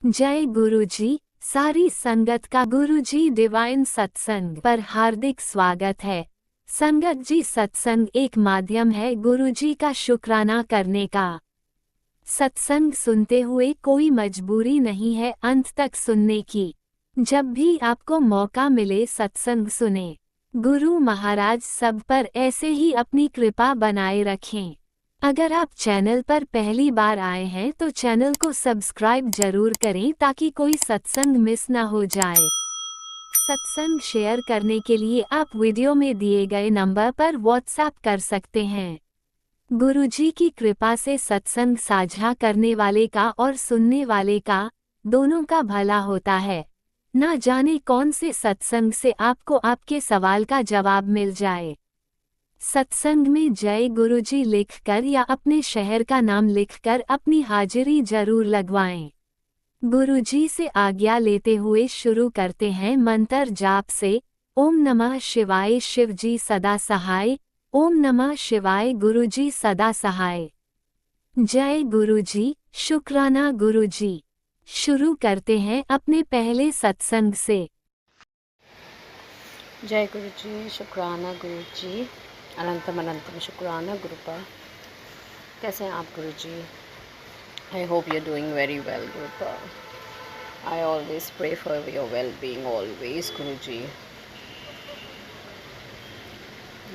जय गुरुजी। सारी संगत का गुरुजी डिवाइन सत्संग पर हार्दिक स्वागत है। संगत जी, सत्संग एक माध्यम है गुरुजी का शुक्राना करने का। सत्संग सुनते हुए कोई मजबूरी नहीं है अंत तक सुनने की। जब भी आपको मौका मिले सत्संग सुने। गुरु महाराज सब पर ऐसे ही अपनी कृपा बनाए रखें। अगर आप चैनल पर पहली बार आए हैं तो चैनल को सब्सक्राइब जरूर करें ताकि कोई सत्संग मिस ना हो जाए। सत्संग शेयर करने के लिए आप वीडियो में दिए गए नंबर पर व्हाट्सएप कर सकते हैं। गुरुजी की कृपा से सत्संग साझा करने वाले का और सुनने वाले का दोनों का भला होता है। ना जाने कौन से सत्संग से आपको आपके सवाल का जवाब मिल जाए। सत्संग में जय गुरुजी लिखकर या अपने शहर का नाम लिखकर अपनी हाजिरी जरूर लगवाएं। गुरुजी से आज्ञा लेते हुए शुरू करते हैं मंत्र जाप से। ओम नमः शिवाय, शिवजी सदा सहाय। ओम नमः शिवाय, गुरुजी सदा सहाय। जय गुरुजी, शुक्राना गुरुजी। शुरू करते हैं अपने पहले सत्संग से। जय गुरुजी, शुक्राना गुरुजी, अनंतम अनंतम शुक्राना गुरुपा। कैसे हैं आप गुरुजी? I hope you are doing very well गुरुपा। I always pray for your well being always गुरुजी।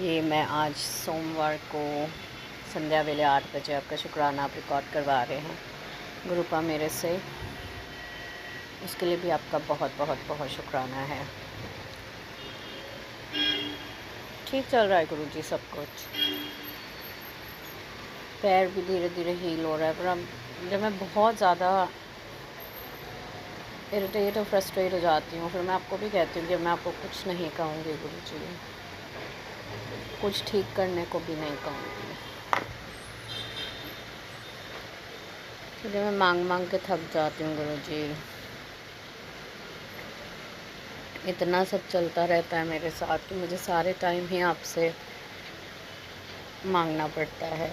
ये मैं आज सोमवार को संध्या वेले 8 बजे आपका शुक्राना आप रिकॉर्ड करवा रहे हैं गुरुपा मेरे से। उसके लिए भी आपका बहुत बहुत बहुत शुक्राना है। ठीक चल रहा है गुरुजी सब कुछ। पैर भी धीरे धीरे हील हो रहा है, पर अब जब मैं बहुत ज़्यादा इरिटेट और फ्रस्ट्रेट हो जाती हूँ फिर मैं आपको भी कहती हूँ कि मैं आपको कुछ नहीं कहूँगी गुरुजी, कुछ ठीक करने को भी नहीं कहूँगी। फिर मैं मांग मांग के थक जाती हूँ गुरुजी। इतना सब चलता रहता है मेरे साथ कि मुझे सारे टाइम ही आपसे मांगना पड़ता है,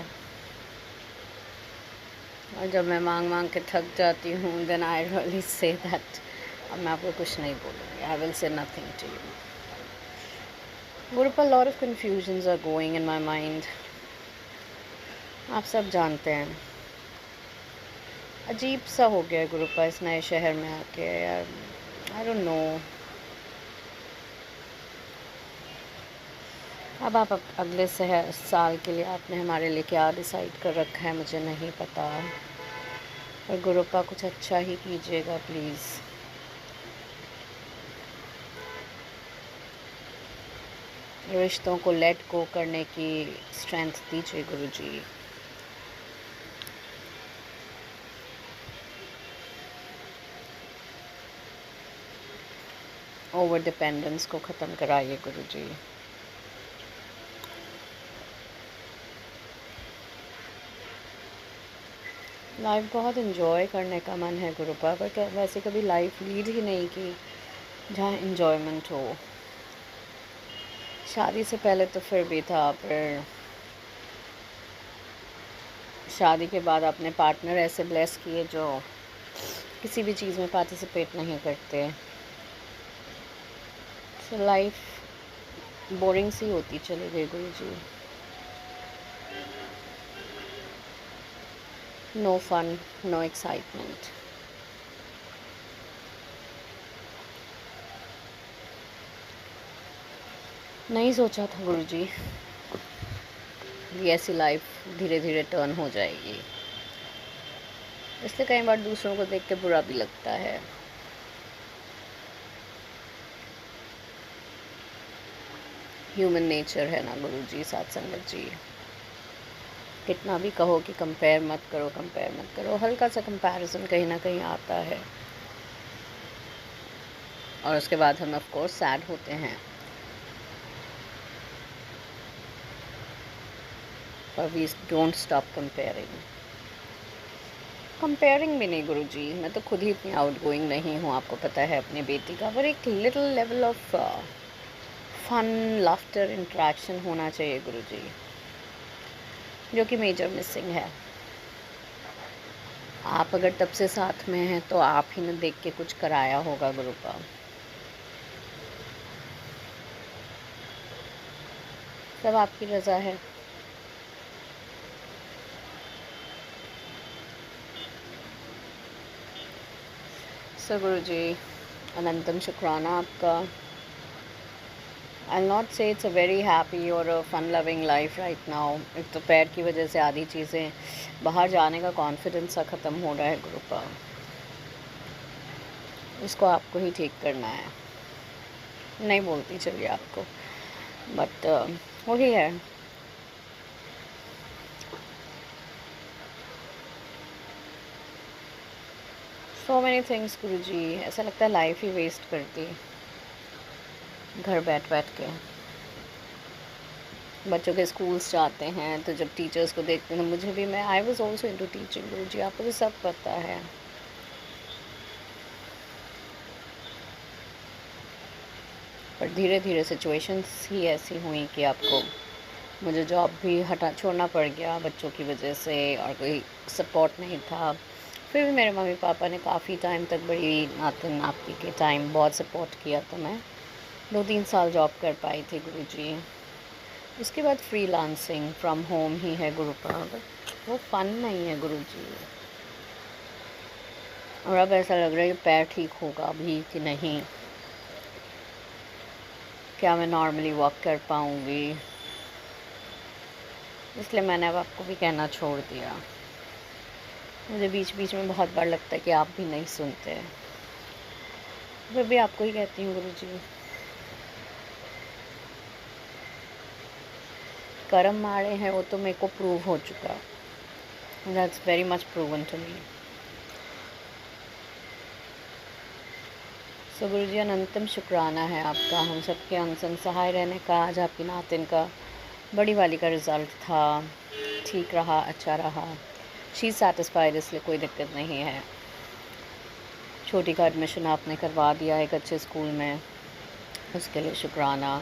और जब मैं मांग मांग के थक जाती हूँ then I really say that अब मैं आपको कुछ नहीं बोलूँगी। I will say nothing to you गुरुपा। Lot of confusions are going in my mind, आप सब जानते हैं। अजीब सा हो गया है गुरुपा इस नए शहर में आके यार। I don't know. अब आप अगले साल के लिए आपने हमारे लिए क्या डिसाइड कर रखा है मुझे नहीं पता, और गुरुपा कुछ अच्छा ही कीजिएगा प्लीज़। रिश्तों को लेट गो करने की स्ट्रेंथ दीजिए गुरुजी। ओवर डिपेंडेंस को ख़त्म कराइए गुरुजी। लाइफ बहुत इन्जॉय करने का मन है गुरुपा, पर वैसे कभी लाइफ लीड ही नहीं की जहाँ इन्जॉयमेंट हो। शादी से पहले तो फिर भी था, पर शादी के बाद अपने पार्टनर ऐसे ब्लेस किए जो किसी भी चीज़ में पार्टिसिपेट नहीं करते। तो लाइफ बोरिंग सी होती चली गई गुरुजी। No fun, no excitement. नहीं सोचा था गुरुजी ये ऐसी लाइफ धीरे धीरे टर्न हो जाएगी, इसलिए कई बार दूसरों को देख के बुरा भी लगता है। ह्यूमन नेचर है ना गुरुजी, साथ संगत जी। कितना भी कहो कि कंपेयर मत करो, कंपेयर मत करो, हल्का सा कंपैरिजन कहीं ना कहीं आता है, और उसके बाद हम ऑफ कोर्स सैड होते हैं। पर we don't stop comparing. Comparing भी नहीं गुरुजी, मैं तो खुद ही इतनी आउटगोइंग नहीं हूँ, आपको पता है अपनी बेटी का। पर एक little level of fun, laughter, interaction होना चाहिए गुरुजी, जो कि मेजर मिसिंग है। आप अगर तब से साथ में हैं तो आप ही ने देख के कुछ कराया होगा गुरु का। सब आपकी रज़ा है। सो गुरु जी अनंतम शुक्राना आपका। I not say it's a very happy और fun loving life right now. एक तो पैर की वजह से आधी चीज़ें, बाहर जाने का कॉन्फिडेंस सा ख़त्म हो रहा है गुरु का। इसको आपको ही ठीक करना है। नहीं बोलती चलिए आपको, बट वही है। सो मैनी थिंग्स गुरु जी, ऐसा लगता है लाइफ ही वेस्ट करती घर बैठ बैठ के। बच्चों के स्कूल्स जाते हैं तो जब टीचर्स को देखते हैं, मुझे भी, मैं I was also into teaching गुरु जी, आपको तो सब पता है। पर धीरे धीरे सिचुएशंस ही ऐसी हुई कि आपको, मुझे जॉब भी छोड़ना पड़ गया बच्चों की वजह से, और कोई सपोर्ट नहीं था। फिर भी मेरे मम्मी पापा ने काफ़ी टाइम तक, बड़ी नातिन आपकी के टाइम बहुत सपोर्ट किया, तो मैं 2-3 साल जॉब कर पाई थी गुरु जी। उसके बाद फ्रीलांसिंग फ्रॉम होम ही है गुरु का, बट वो फन नहीं है गुरु जी। और अब ऐसा लग रहा है कि पैर ठीक होगा अभी कि नहीं, क्या मैं नॉर्मली वॉक कर पाऊँगी। इसलिए मैंने अब आपको भी कहना छोड़ दिया। मुझे बीच बीच में बहुत बार लगता है कि आप भी नहीं सुनते। मैं भी आपको ही कहती हूँ गुरु जी, कर्म मारे हैं वो तो मेरे को प्रूव हो चुका। That's very much proven to me. So गुरु जी अनंतम शुक्राना है आपका, हम सबके अनसन सहाय रहने का। आज आपकी नातिन का, बड़ी वाली का रिज़ल्ट था, ठीक रहा, अच्छा रहा। शी इज़ सेटिस्फाइड, इसलिए कोई दिक्कत नहीं है। छोटी का एडमिशन आपने करवा दिया एक अच्छे स्कूल में, उसके लिए शुक्राना।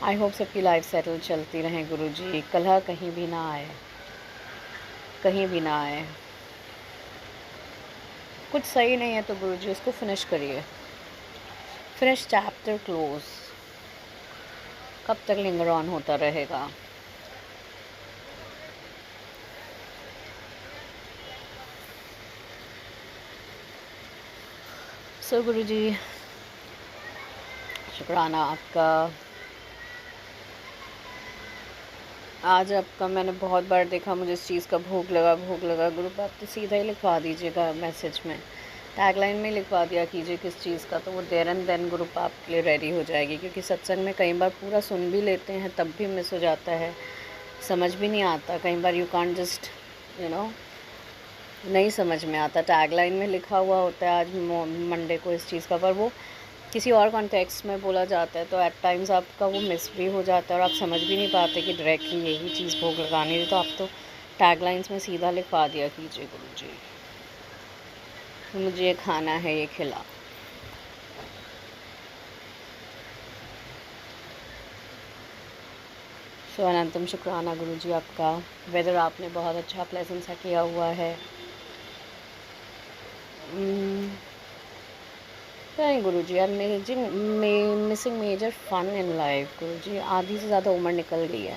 आई होप सबकी लाइफ सेटल चलती रहें गुरु जी, कलह कहीं भी ना आए, कहीं भी ना आए। कुछ सही नहीं है तो गुरु जी उसको फिनिश करिए, फिनिश चैप्टर क्लोज। कब तक लिंगर ऑन होता रहेगा। सो गुरु जी शुक्राना आपका। आज आपका मैंने बहुत बार देखा, मुझे इस चीज़ का भूख लगा, भूख लगा। गुरु आप तो सीधा ही लिखवा दीजिएगा मैसेज में, टैगलाइन में लिखवा दिया कीजिए किस चीज़ का, तो वो देर एंड देन गुरु आपके लिए रेडी हो जाएगी। क्योंकि सत्संग में कई बार पूरा सुन भी लेते हैं तब भी मिस हो जाता है, समझ भी नहीं आता। कई बार यू कांट जस्ट नहीं समझ में आता। टैगलाइन में लिखा हुआ होता है आज मंडे को इस चीज़ का, पर वो किसी और कॉन्टेक्स्ट में बोला जाता है, तो एट टाइम्स आपका वो मिस भी हो जाता है और आप समझ भी नहीं पाते कि डायरेक्टली यही चीज़ भोग लगानी है। तो आप तो टैगलाइंस में सीधा लिखवा दिया कीजिए गुरु जी, मुझे ये खाना है, ये खिला। सो अनंतम शुक्राना गुरु जी आपका। वेदर आपने बहुत अच्छा प्लेजेंट सा किया हुआ है। नहीं गुरु जी, I am missing major fun in life गुरु जी। आधी से ज़्यादा उम्र निकल गई है,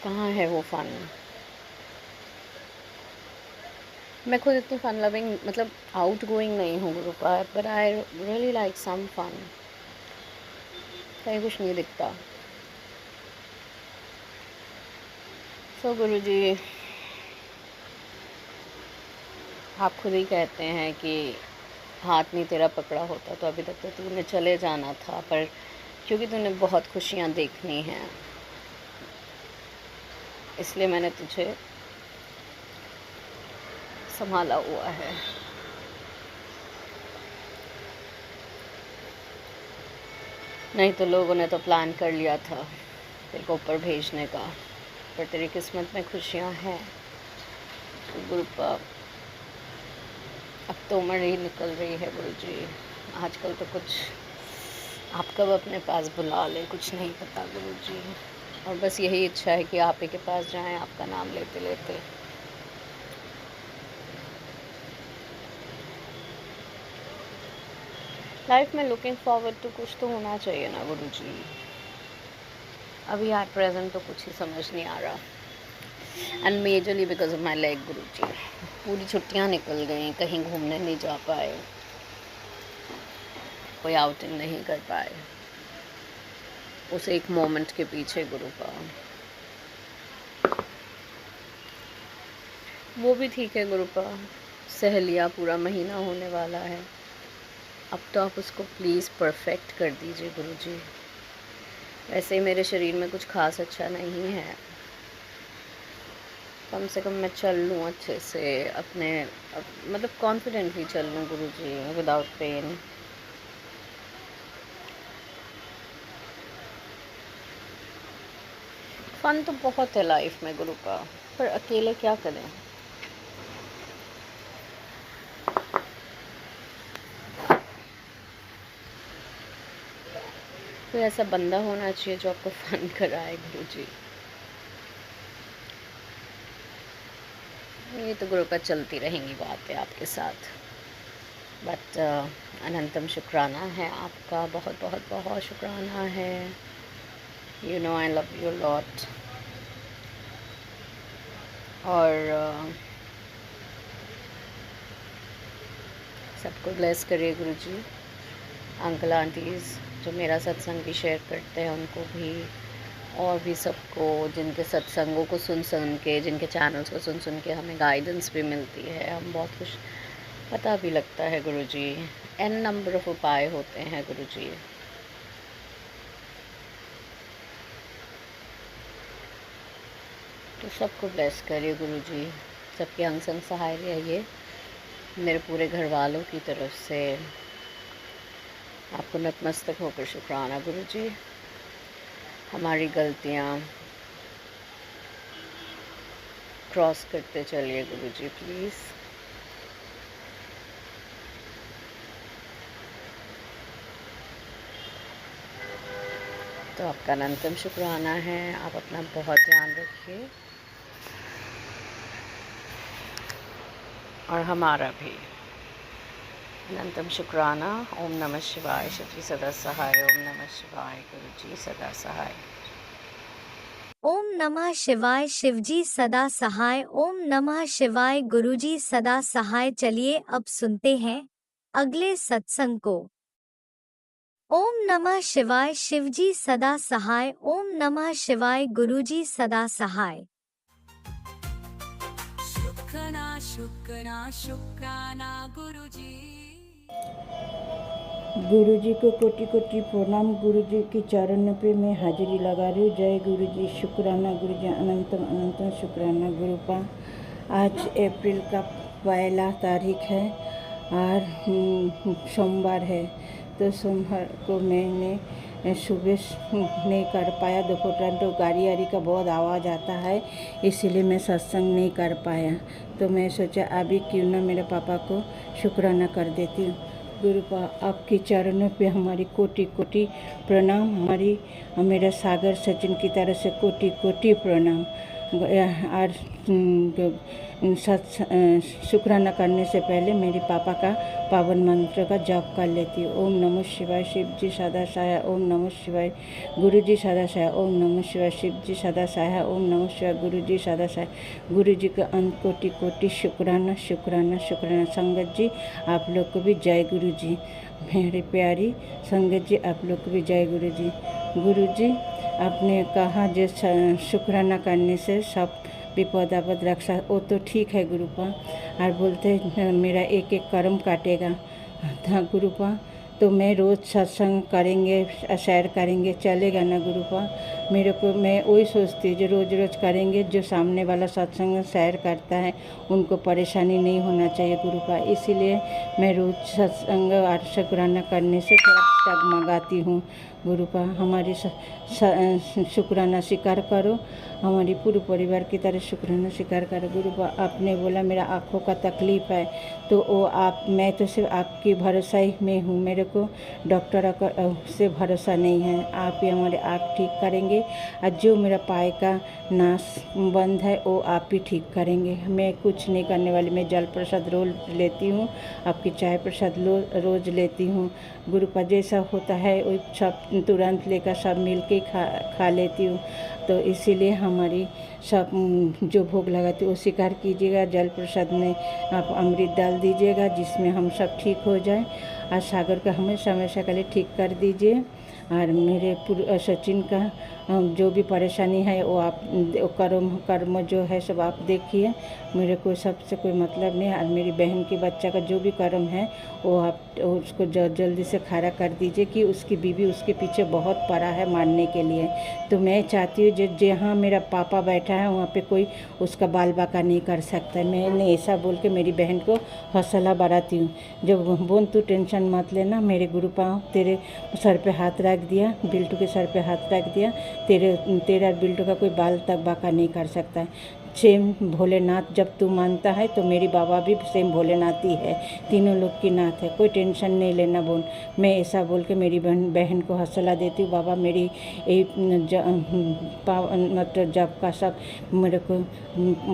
कहाँ है वो फन। मैं खुद इतनी फन लविंग, मतलब आउट गोइंग नहीं हूँ गुरु पर, but I really like some fun. कहीं कुछ नहीं दिखता। सो गुरु जी आप खुद ही कहते हैं कि हाथ नहीं तेरा पकड़ा होता तो अभी तक तो तूने चले जाना था, पर क्योंकि तूने बहुत खुशियाँ देखनी हैं इसलिए मैंने तुझे संभाला हुआ है। नहीं तो लोगों ने तो प्लान कर लिया था तेरे को ऊपर भेजने का, पर तेरी किस्मत में खुशियाँ हैं। तो गुरु पाप, अब तो उम्र ही निकल रही है गुरु जी। आजकल तो कुछ आप कब अपने पास बुला ले कुछ नहीं पता गुरु जी। और बस यही इच्छा है कि आप ही के पास जाएं, आपका नाम लेते लेते। लाइफ में लुकिंग फॉरवर्ड तो कुछ तो होना चाहिए ना गुरुजी। अभी एट प्रेजेंट तो कुछ ही समझ नहीं आ रहा, and majorly because of my leg गुरुजी। पूरी छुट्टियां निकल गई, कहीं घूमने नहीं जा पाए, कोई आउटिंग नहीं कर पाए, उस एक मोमेंट के पीछे गुरुपा। वो भी ठीक है गुरुपा, सह लिया, पूरा महीना होने वाला है। अब तो आप उसको प्लीज़ परफेक्ट कर दीजिए गुरुजी। वैसे ही मेरे शरीर में कुछ खास अच्छा नहीं है, कम से कम मैं चल लूँ अच्छे से, मतलब कॉन्फिडेंटली चल लूँ गुरुजी, विदाउट पेन। फन तो बहुत है लाइफ में गुरुपा, पर अकेले क्या करें। कोई ऐसा बंदा होना चाहिए जो आपको फन कराए गुरुजी। ये तो गुरुपा चलती रहेंगी बातें आपके साथ, बट अनंतम शुक्राना है आपका, बहुत बहुत बहुत शुक्राना है। You know I love you lot. और सबको ब्लेस करिए गुरुजी। अंकल आंटीज़ जो मेरा सत्संग भी शेयर करते हैं उनको भी, और भी सबको, जिनके सत्संगों को सुन सुन के, जिनके चैनल्स को सुन सुन के हमें गाइडेंस भी मिलती है, हम बहुत कुछ पता भी लगता है गुरुजी। एन नंबर ऑफ उपाय होते हैं गुरुजी। तो सबको ब्लेस करिए गुरुजी, सबके अंग संग सहाय रहिए। मेरे पूरे घर वालों की तरफ से आपको नतमस्तक होकर शुक्राना गुरुजी। हमारी गलतियाँ क्रॉस करते चलिए गुरुजी प्लीज़। तो आपका अनंतम शुक्राना है, आप अपना बहुत ध्यान रखिए, और हमारा भी अनंतम शुक्राना। ओम नमः शिवाय, शिव जी सदा सहाय। ओम नमः शिवाय, गुरु जी सदा सहाय। ओम नमः शिवाय, शिवजी सदा सहाय। ओम नमः शिवाय, गुरुजी सदा सहाय। चलिए अब सुनते हैं अगले सत्संग को। ओम नमः शिवाय, शिवजी सदा सहाय। ओम नमः शिवाय, गुरुजी सदा सहाय। शुक्राना शुक्राना शुक्राना गुरुजी। गुरुजी को कोटि कोटि प्रणाम। गुरुजी की चरणों पे मैं हाजिरी लगा रही हूँ। जय गुरुजी, शुक्राना गुरुजी, अनंतम अनंतम शुक्राना गुरुपा। आज अप्रैल का 1 तारीख है और सोमवार है, तो सोमवार को मैंने सुबह नहीं कर पाया। दोपहर तो गाड़ी का बहुत आवाज़ आता है, इसीलिए मैं सत्संग नहीं कर पाया। तो मैं सोचा अभी क्यों ना मेरे पापा को शुक्राना कर देती हूँ। गुरुपा आपके चरणों पे हमारी कोटि कोटि प्रणाम। मेरा सागर सचिन की तरफ से कोटि कोटि प्रणाम। और शुक्राना करने से पहले मेरे पापा का पावन मंत्र का जाप कर लेती हूँ। ओम नमः शिवाय, शिव जी सदा सहाय। ओम नमः शिवाय, गुरु जी सदा सहाय। ओम नमः शिवाय, शिव जी सदा सहाय। ओम नमः शिवाय, गुरु जी सदा सहाय। गुरु जी का अंत कोटि कोटि शुक्राना शुक्राना शुक्राना। संगत जी आप लोग को भी जय गुरु जी। मेरी प्यारी संगत जी आप लोग को भी जय गुरु जी। गुरु जी आपने कहा जो शुक्राना करने से सब विपद आपद रक्षा, वो तो ठीक है गुरुपा। और बोलते मेरा एक एक कर्म काटेगा था गुरुपा। तो मैं रोज़ सत्संग करेंगे, शेयर करेंगे, चलेगा ना गुरुपा। मेरे को मैं वही सोचती जो रोज़ रोज़ करेंगे, जो सामने वाला सत्संग शेयर करता है उनको परेशानी नहीं होना चाहिए गुरुपा। इसीलिए मैं रोज़ सत्संग और शुक्राना करने से थोड़ा डगमगाती हूँ गुरुपा। हमारी शुक्राना स्वीकार करो, हमारी पूरे परिवार की तरह शुक्राना स्वीकार करो गुरुपा। आपने बोला मेरा आँखों का तकलीफ़ है, तो वो मैं तो सिर्फ आपकी भरोसा ही में हूँ। मेरे को डॉक्टर से भरोसा नहीं है। आप ही हमारे आँख ठीक करेंगे, करेंगे, और जो मेरा पाए का नाश बंद है वो आप ही ठीक करेंगे। मैं कुछ नहीं करने वाली, मैं जल प्रसाद रोज लेती हूँ, आपकी चाय प्रसाद रोज़ लेती हूँ। गुरु का जैसा होता है वो सब तुरंत लेकर सब मिल के खा लेती हूँ। तो इसीलिए हमारी सब जो भोग लगाती है वो स्वीकार कीजिएगा। जल प्रसाद में आप अमृत डाल दीजिएगा जिसमें हम सब ठीक हो जाए, और सागर का हमेशा हमेशा के लिए ठीक कर दीजिए। और मेरे सचिन का जो भी परेशानी है वो आप कर्म जो है सब आप देखिए, मेरे को सबसे कोई मतलब नहीं है। और मेरी बहन के बच्चा का जो भी कर्म है वो आप उसको जल्दी से खड़ा कर दीजिए कि उसकी बीवी उसके पीछे बहुत पड़ा है मारने के लिए। तो मैं चाहती हूँ जहाँ मेरा पापा बैठा है वहाँ पे कोई उसका बाल बाका नहीं कर सकता है। मैंने ऐसा बोल के मेरी बहन को हौसला बढ़ाती हूँ। जब बोन तू टेंशन मत लेना, मेरे गुरु पाँव तेरे सर पे हाथ रख दिया, बिल्टू के सर पे हाथ रख दिया, तेरा बिल्टू का कोई बाल तक बाका नहीं कर सकता है। सेम भोलेनाथ जब तू मानता है तो मेरी बाबा भी सेम भोलेनाथ ही है, तीनों लोग की नाथ है, कोई टेंशन नहीं लेना बोन। मैं ऐसा बोल के मेरी बहन को हौसला देती हूँ। बाबा मेरी मतलब जब का सब मेरे को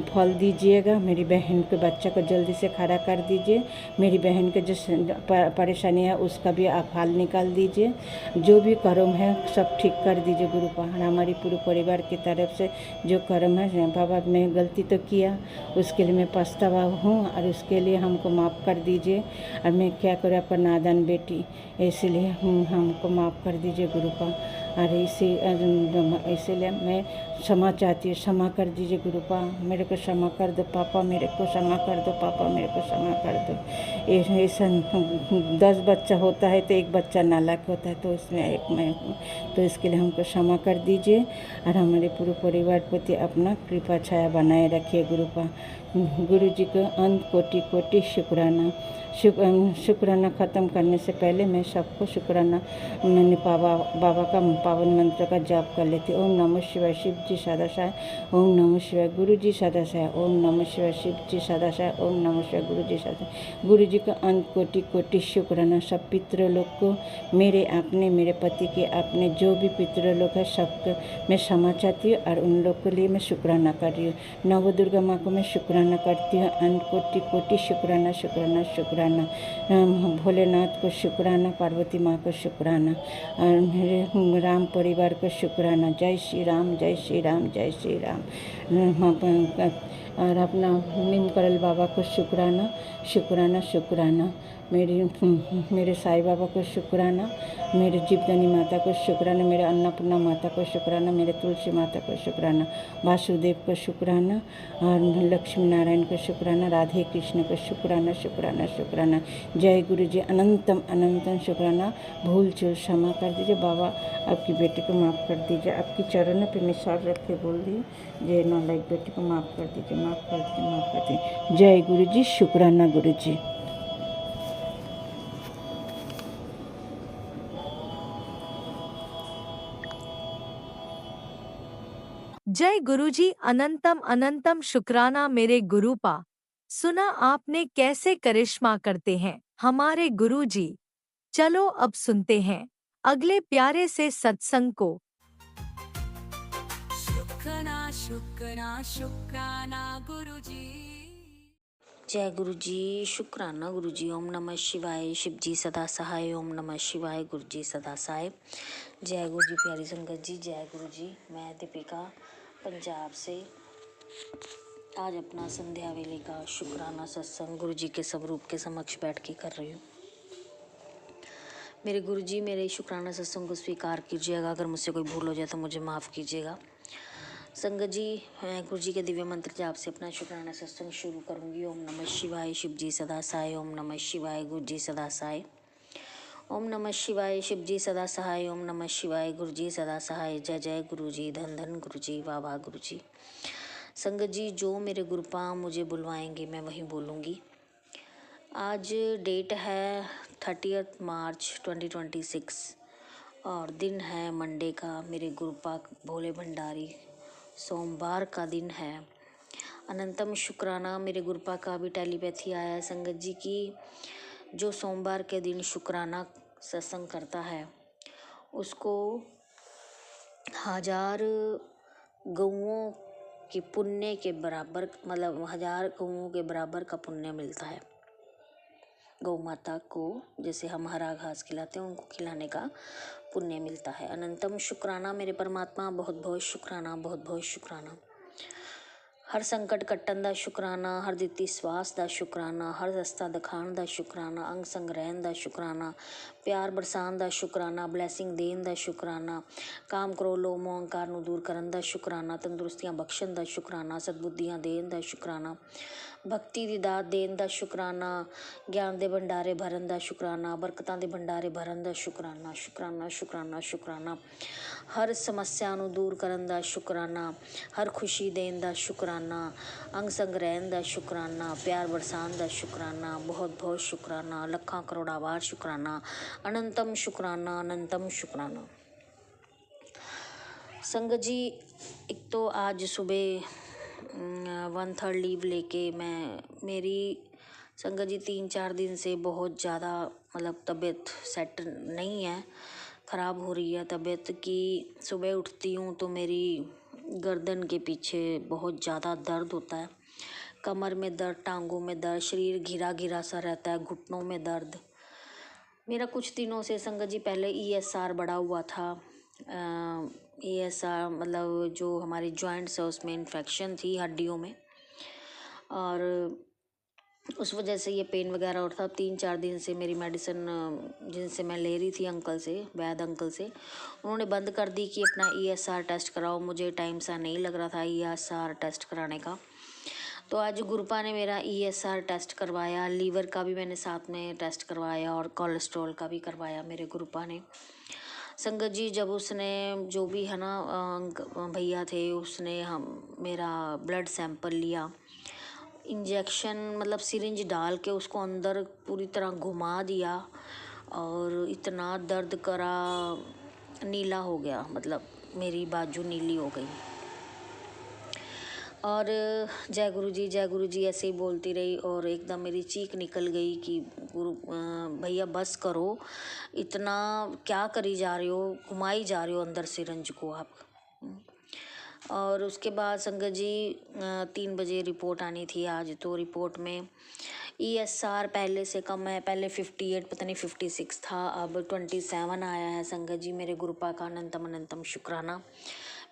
फल दीजिएगा, मेरी बहन के बच्चा को जल्दी से खड़ा कर दीजिए, मेरी बहन के जो परेशानी है उसका भी आप हाल निकाल दीजिए, जो भी कर्म है सब ठीक कर दीजिए गुरु पार। हमारी पूरे परिवार की तरफ से जो कर्म है बाबा, मैं गलती तो किया उसके लिए मैं पछतावा हूँ, और उसके लिए हमको माफ़ कर दीजिए। और मैं क्या करूँ, आपका नादान बेटी, इसलिए हमको माफ़ कर दीजिए गुरु पार। और इसीलिए मैं क्षमा चाहती हूँ, क्षमा कर दीजिए गुरु पापा, मेरे को क्षमा कर दो पापा, मेरे को क्षमा कर दो पापा, मेरे को क्षमा कर दो। ऐसा 10 बच्चा होता है तो एक बच्चा नालायक होता है, तो उसमें एक मैं हूँ, तो इसके लिए हमको क्षमा कर दीजिए। और हमारे पूरे परिवार प्रति अपना कृपा छाया बनाए रखिए गुरु जी को अंत कोटि कोटि शुक्राना। शुक्राना ख़त्म करने से पहले मैं सबको शुक्राना मैंने बाबा का पावन मंत्र का जाप कर लेती। ओम नमः शिवाय, शिव जी सदा साय, ओम नमः शिवाय, गुरु जी सदा साय, ओम नमः शिवाय, शिव जी सदा साय, ओम नमः शिवाय, गुरु जी सदा। गुरु जी का अंत कोटि कोटि शुक्राना। सब पितृलोक को, मेरे अपने, मेरे पति के अपने जो भी पितृलोक है सबको मैं क्षमा चाहती हूँ, और उन लोग के लिए मैं शुक्राना कर रही हूँ। नव दुर्गा माँ को मैं शुक्राना करती हूँ। अंत कोटि कोटि शुक्राना, शुक्राना, शुक्राना। भोलेनाथ को शुक्राना, पार्वती माँ को शुक्राना, और मेरे राम परिवार को शुक्राना। जय श्री राम, जय श्री राम, जय श्री राम। और अपना नीमकरल बाबा को शुक्राना, शुक्राना, शुक्राना। मेरे साईं बाबा को शुक्राना, मेरे जीवदानी माता को शुक्राना, मेरे अन्नपूर्णा माता को शुक्राना, मेरे तुलसी माता को शुक्राना, वासुदेव को शुक्राना, और लक्ष्मी नारायण को शुक्राना, राधे कृष्ण को शुक्राना, शुक्राना, शुक्राना। जय गुरु जी, अनंतम अनंतम शुक्राना। भूल चूक क्षमा कर दीजिए बाबा, आपकी बेटी को माफ़ कर दीजिए। आपकी चरणों पे मैं सर रख के बोल दी, जय नालायक बेटी को माफ़ कर दीजिए, माफ़ कर दीजिए, माफ़ कर दीजिए। जय गुरु जी, शुक्राना गुरु जी। जय गुरुजी, अनंतम अनंतम शुक्राना मेरे गुरुपा। सुना आपने कैसे करिश्मा करते हैं हमारे गुरुजी। चलो अब सुनते हैं अगले प्यारे से सत्संग को। शुक्राना शुक्राना शुक्राना गुरुजी। जय गुरु जी, शुक्राना गुरु जी। ओम नमः शिवाय, शिव जी सदा सहाय, ओम नमः शिवाय, गुरु जी सदा सहाय। जय गुरु जी प्यारी संगत जी, जय गुरु जी। मैं दीपिका पंजाब से आज अपना संध्या वेले का शुक्राना सत्संग गुरु जी के स्वरूप के समक्ष बैठ के कर रही हूँ। मेरे गुरु जी, मेरे शुक्राना सत्संग को स्वीकार कीजिएगा। अगर मुझसे कोई भूल हो जाए तो मुझे माफ़ कीजिएगा। संगत जी, मैं गुरु जी के दिव्य मंत्र जाप से अपना शुक्राना सत्संग शुरू करूंगी। ओम नमः शिवाय, शिव जी सदा सहाय, ओम नमः शिवाय, गुरु जी सदा सहाय। ओम नमः शिवाय, शिव जी सदा सहाय, ओम नमः शिवाय, गुरु जी सदा सहाय। जय जय गुरु जी, धन धन गुरु जी, वाह वाह गुरु जी। संगत जी, जो मेरे गुरुपा मुझे बुलवाएंगे मैं वहीं बोलूँगी। आज डेट है 30 मार्च 2026 और दिन है मंडे का। मेरे गुरुपा भोले भंडारी सोमवार का दिन है। अनंतम शुक्राना मेरे गुरुपा का भी टेलीपैथी आया है संगत जी की। जो सोमवार के दिन शुक्राना सत्संग करता है उसको हजार गऊओं के पुण्य के बराबर, मतलब 1000 गऊओं के बराबर का पुण्य मिलता है। गौ माता को जैसे हम हरा घास खिलाते हैं, उनको खिलाने का पुण्य मिलता है। अनंतम शुक्राना मेरे परमात्मा, बहुत बहुत शुक्राना, बहुत बहुत शुक्राना। हर संकट कट्टन दा शुक्राना, हर दित्ती स्वास दा शुक्राना, हर रस्ता दिखाण दा शुक्राना, अंग संग रहन दा शुक्राना, प्यार बरसान दा शुक्राना, ब्लैसिंग देन दा शुक्राना, काम करो लो मोह अहंकार ਨੂੰ दूर करन दा शुक्राना, तंदुरुस्तियां बख्शण दा शुक्राना, सद्बुद्धियां देन दा शुक्राना, भक्ति दी दात देन दा शुक्राना, ज्ञान दे भंडारे भरन दा शुक्राना, बरकतां दे भंडारे भरन दा शुक्राना, शुक्राना शुक्राना शुक्राना, हर समस्या ਨੂੰ दूर करन दा शुक्राना, हर खुशी देन दा शुक्राना, अंग संग रहन दा शुक्राना, प्यार बरसान दा शुक्राना, बहुत बहुत शुक्राना, लखां करोड़ा बार शुक्राना, अनंतम शुक्राना, अनंतम शुक्राना। संगत जी, एक तो आज सुबह 1/3 लीव लेके मेरी संगत जी 3-4 दिन से बहुत ज़्यादा मतलब तबीयत सेट नहीं है, ख़राब हो रही है तबीयत की। सुबह उठती हूँ तो मेरी गर्दन के पीछे बहुत ज़्यादा दर्द होता है, कमर में दर्द, टांगों में दर्द, शरीर घिरा घिरा सा रहता है, घुटनों में दर्द। मेरा कुछ दिनों से संगत जी पहले ESR बढ़ा हुआ था। ESR मतलब जो हमारी जॉइंट्स है उसमें इन्फेक्शन थी हड्डियों में, और उस वजह से ये पेन वगैरह उठता। 3-4 दिन से मेरी मेडिसिन जिनसे मैं ले रही थी अंकल से, वैद अंकल से, उन्होंने बंद कर दी कि अपना ESR टेस्ट कराओ। मुझे टाइम सा नहीं लग रहा था ESR टेस्ट कराने का, तो आज गुरुपा ने मेरा ESR टेस्ट करवाया, लीवर का भी मैंने साथ में टेस्ट करवाया और कोलेस्ट्रॉल का भी करवाया मेरे गुरुपा ने। संगत जी, जब उसने जो भी है ना भैया थे, उसने मेरा ब्लड सैंपल लिया, इंजेक्शन मतलब सिरिंज डाल के उसको अंदर पूरी तरह घुमा दिया और इतना दर्द करा, नीला हो गया, मतलब मेरी बाजू नीली हो गई। और जय गुरु जी ऐसे ही बोलती रही और एकदम मेरी चीख निकल गई कि भैया बस करो, इतना क्या करी जा रहे हो, घुमाई जा रहे हो अंदर सिरिंज को आप। और उसके बाद संगत जी 3 बजे रिपोर्ट आनी थी आज, तो रिपोर्ट में ESR पहले से कम है, पहले 58 पता नहीं 56 था, अब 27 आया है। संगत जी, मेरे गुरुपा का अनंतम अनंतम शुक्राना।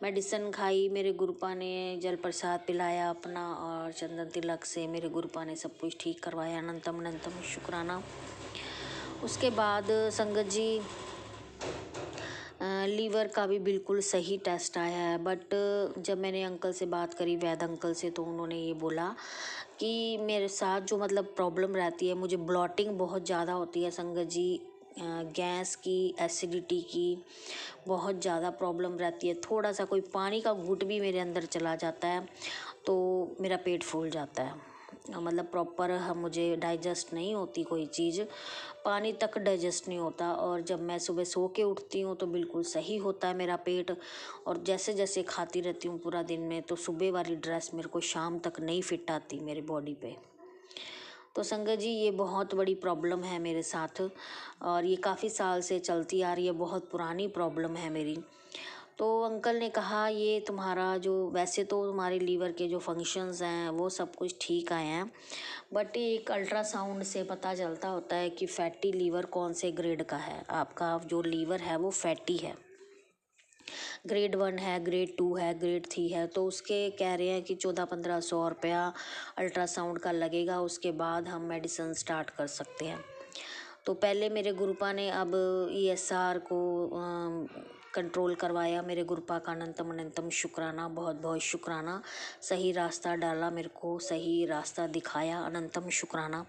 मेडिसिन खाई, मेरे गुरुपा ने जल प्रसाद पिलाया अपना, और चंदन तिलक से मेरे गुरुपा ने सब कुछ ठीक करवाया, अनंतम अनंतम शुक्राना। उसके बाद संगत जी लीवर का भी बिल्कुल सही टेस्ट आया है, बट जब मैंने अंकल से बात करी, वैद अंकल से, तो उन्होंने ये बोला कि मेरे साथ जो मतलब प्रॉब्लम रहती है, मुझे ब्लॉटिंग बहुत ज़्यादा होती है संगत जी, गैस की, एसिडिटी की बहुत ज़्यादा प्रॉब्लम रहती है। थोड़ा सा कोई पानी का घूंट भी मेरे अंदर चला जाता है तो मेरा पेट फूल जाता है, मतलब प्रॉपर मुझे डाइजेस्ट नहीं होती कोई चीज़, पानी तक डाइजेस्ट नहीं होता। और जब मैं सुबह सो के उठती हूँ तो बिल्कुल सही होता है मेरा पेट, और जैसे जैसे खाती रहती हूँ पूरा दिन में, तो सुबह वाली ड्रेस मेरे को शाम तक नहीं फिट आती मेरी बॉडी पे। तो संगत जी, ये बहुत बड़ी प्रॉब्लम है मेरे साथ, और ये काफ़ी साल से चलती आ रही है, बहुत पुरानी प्रॉब्लम है मेरी। तो अंकल ने कहा ये तुम्हारा जो, वैसे तो तुम्हारे लीवर के जो फंक्शंस हैं वो सब कुछ ठीक आए हैं, बट एक अल्ट्रासाउंड से पता चलता होता है कि फैटी लीवर कौन से ग्रेड का है। आपका जो लीवर है वो फैटी है, ग्रेड 1 है, ग्रेड 2 है, ग्रेड 3 है। तो उसके कह रहे हैं कि 1400-1500 रुपया अल्ट्रासाउंड का लगेगा, उसके बाद हम मेडिसिन स्टार्ट कर सकते हैं। तो पहले मेरे गुरुपा ने अब ESR को कंट्रोल करवाया, मेरे गुरुपा का अनंतम अनंतम शुक्राना, बहुत बहुत शुक्राना। सही रास्ता डाला, मेरे को सही रास्ता दिखाया, अनंतम शुक्राना।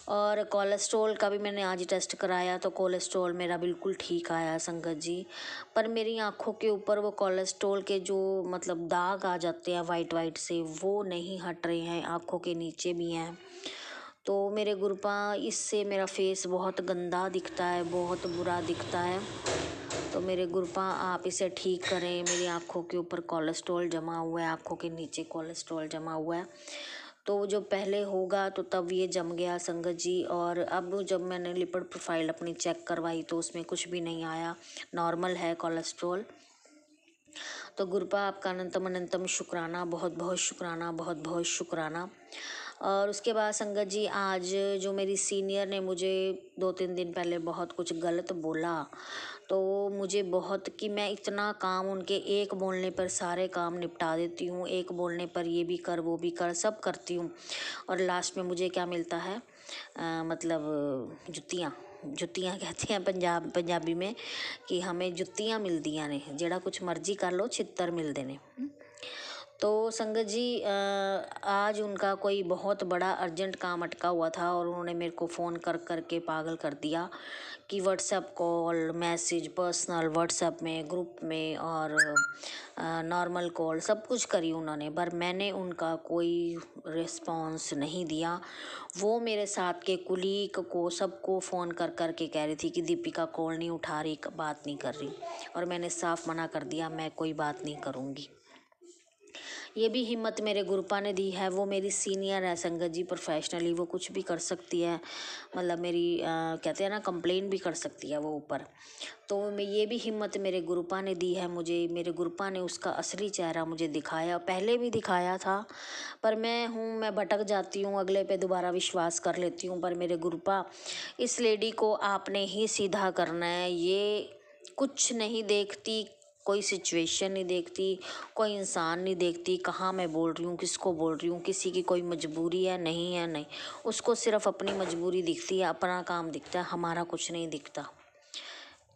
और कोलेस्ट्रॉल का भी मैंने आज टेस्ट कराया, तो कोलेस्ट्रॉल मेरा बिल्कुल ठीक आया संगत जी। पर मेरी आँखों के ऊपर वो कोलेस्ट्रॉल के जो मतलब दाग आ जाते हैं वाइट वाइट से, वो नहीं हट रहे हैं, आँखों के नीचे भी हैं। तो मेरे गुरुपा, इससे मेरा फेस बहुत गंदा दिखता है, बहुत बुरा दिखता है। तो मेरे गुरुपा, आप इसे ठीक करें। मेरी आँखों के ऊपर कोलेस्ट्रॉल जमा हुआ है, आँखों के नीचे कोलेस्ट्रॉल जमा हुआ है, तो जो पहले होगा तो तब ये जम गया संगत जी। और अब जब मैंने लिपिड प्रोफाइल अपनी चेक करवाई तो उसमें कुछ भी नहीं आया, नॉर्मल है कोलेस्ट्रॉल। तो गुरुपा आपका अनंतम अनंतम शुक्राना, बहुत बहुत शुक्राना, बहुत बहुत शुक्राना। और उसके बाद संगत जी, आज जो मेरी सीनियर ने मुझे 2-3 दिन पहले बहुत कुछ गलत बोला, तो मुझे बहुत कि मैं इतना काम उनके एक बोलने पर सारे काम निपटा देती हूँ, एक बोलने पर ये भी कर वो भी कर सब करती हूँ, और लास्ट में मुझे क्या मिलता है, मतलब जुत्तियाँ। जुत्तियाँ कहते हैं पंजाबी में कि हमें जुत्तियाँ मिलदियाँ ने, जेड़ा कुछ मर्जी कर लो छित्तर मिलते ने। तो संगत जी, आज उनका कोई बहुत बड़ा अर्जेंट काम अटका हुआ था और उन्होंने मेरे को फ़ोन कर कर के पागल कर दिया कि WhatsApp call, message, personal WhatsApp में, ग्रुप में, और नॉर्मल कॉल सब कुछ करी उन्होंने, पर मैंने उनका कोई रिस्पॉन्स नहीं दिया। वो मेरे साथ के कुलीग को सबको फ़ोन कर कर के कह रही थी कि दीपिका कॉल नहीं उठा रही, बात नहीं कर रही, और मैंने साफ मना कर दिया, मैं कोई बात नहीं करूँगी। ये भी हिम्मत मेरे गुरुपा ने दी है। वो मेरी सीनियर है संगत जी, प्रोफेशनली वो कुछ भी कर सकती है, मतलब मेरी कहते हैं ना, कंप्लेन भी कर सकती है वो ऊपर। तो मैं ये भी हिम्मत मेरे गुरुपा ने दी है मुझे। मेरे गुरुपा ने उसका असली चेहरा मुझे दिखाया, पहले भी दिखाया था, पर मैं भटक जाती हूँ, अगले पे दोबारा विश्वास कर लेती हूँ। पर मेरे गुरुपा, इस लेडी को आपने ही सीधा करना है, ये कुछ नहीं देखती, कोई सिचुएशन नहीं देखती, कोई इंसान नहीं देखती, कहाँ मैं बोल रही हूँ, किसको बोल रही हूँ, किसी की कोई मजबूरी है नहीं, उसको सिर्फ अपनी मजबूरी दिखती है, अपना काम दिखता है, हमारा कुछ नहीं दिखता।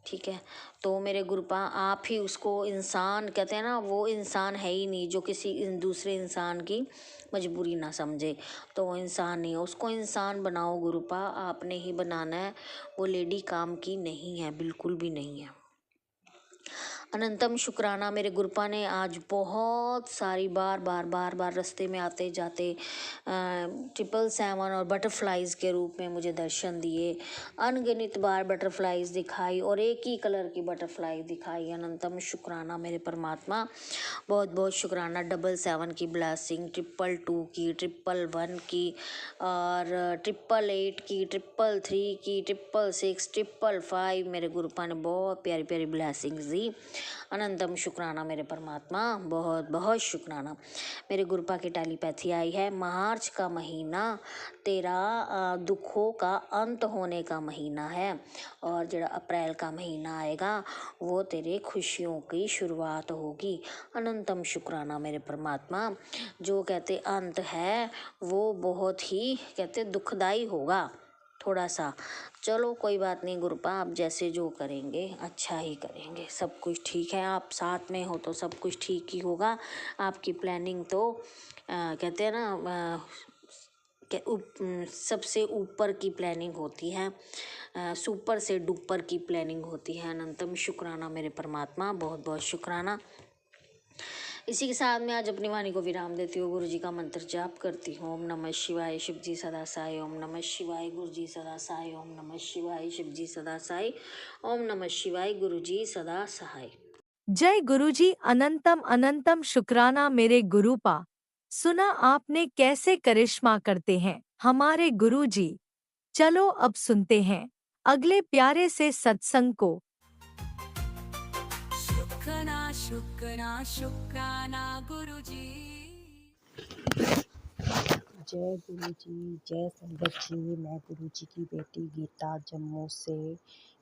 ठीक है, तो मेरे गुरुपा, आप ही उसको इंसान कहते हैं ना, वो इंसान है ही नहीं जो किसी दूसरे इंसान की मजबूरी ना समझे, तो वो इंसान नहीं है, उसको इंसान बनाओ गुरुपा, आपने ही बनाना है। वो लेडी काम की नहीं है, बिल्कुल भी नहीं है। अनंतम शुक्राना, मेरे गुरुपा ने आज बहुत सारी बार रास्ते में आते जाते 777 और बटरफ्लाइज के रूप में मुझे दर्शन दिए। अनगिनत बार बटरफ्लाइज दिखाई और एक ही कलर की बटरफ्लाई दिखाई। अनंतम शुक्राना मेरे परमात्मा, बहुत बहुत शुक्राना। 777 की ब्लेसिंग, 222 की, 111 की, और 888 की, 333 की, 666, 555, मेरे गुरुपा ने बहुत प्यारी प्यारी ब्लेसिंग्स दी। अनंतम शुक्राना मेरे परमात्मा, बहुत बहुत शुक्राना। मेरे गुरुपा की टेलीपैथी आई है, मार्च का महीना तेरा दुखों का अंत होने का महीना है, और जो अप्रैल का महीना आएगा वो तेरे खुशियों की शुरुआत होगी। अनंतम शुक्राना मेरे परमात्मा, जो कहते अंत है वो बहुत ही कहते दुखदाई होगा थोड़ा सा। चलो कोई बात नहीं गुरुपा, आप जैसे जो करेंगे अच्छा ही करेंगे, सब कुछ ठीक है, आप साथ में हो तो सब कुछ ठीक ही होगा। आपकी प्लानिंग तो कहते हैं ना, सबसे ऊपर की प्लानिंग होती है, सुपर से डुपर की प्लानिंग होती है। अनंतम शुक्राना मेरे परमात्मा, बहुत बहुत शुक्राना। इसी के साथ मैं आज अपनी वाणी को विराम देती हूँ, गुरु जी का मंत्र जाप करती हूँ। ओम नमः शिवाय, शिव जी सदा साई। ओम नमः शिवाय, गुरु जी सदा साई। ओम नमः शिवाय, शिव जी सदा साई। ओम नमः शिवाय, गुरु जी सदा सहाय। जय गुरुजी, अनंतम अनंतम शुक्राना मेरे गुरुपा। सुना आपने कैसे करिश्मा करते हैं हमारे गुरुजी। चलो अब सुनते हैं अगले प्यारे से सत्संग को। शुक्राना शुक्राना शुक्राना गुरुजी। जय गुरु जी, जय संगत जी। मैं गुरु जी की बेटी गीता जम्मू से,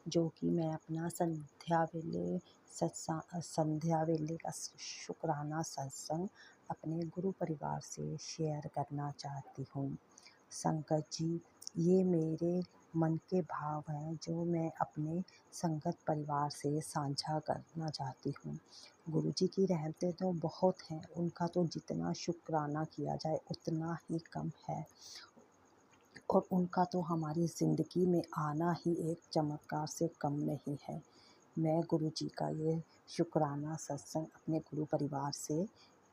जो कि मैं अपना संध्या वेले का शुक्राना सत्संग अपने गुरु परिवार से शेयर करना चाहती हूँ। संगत जी, ये मेरे मन के भाव हैं जो मैं अपने संगत परिवार से साझा करना चाहती हूँ। गुरु जी की रहमतें तो बहुत हैं, उनका तो जितना शुक्राना किया जाए उतना ही कम है, और उनका तो हमारी ज़िंदगी में आना ही एक चमत्कार से कम नहीं है। मैं गुरु जी का ये शुक्राना सत्संग अपने गुरु परिवार से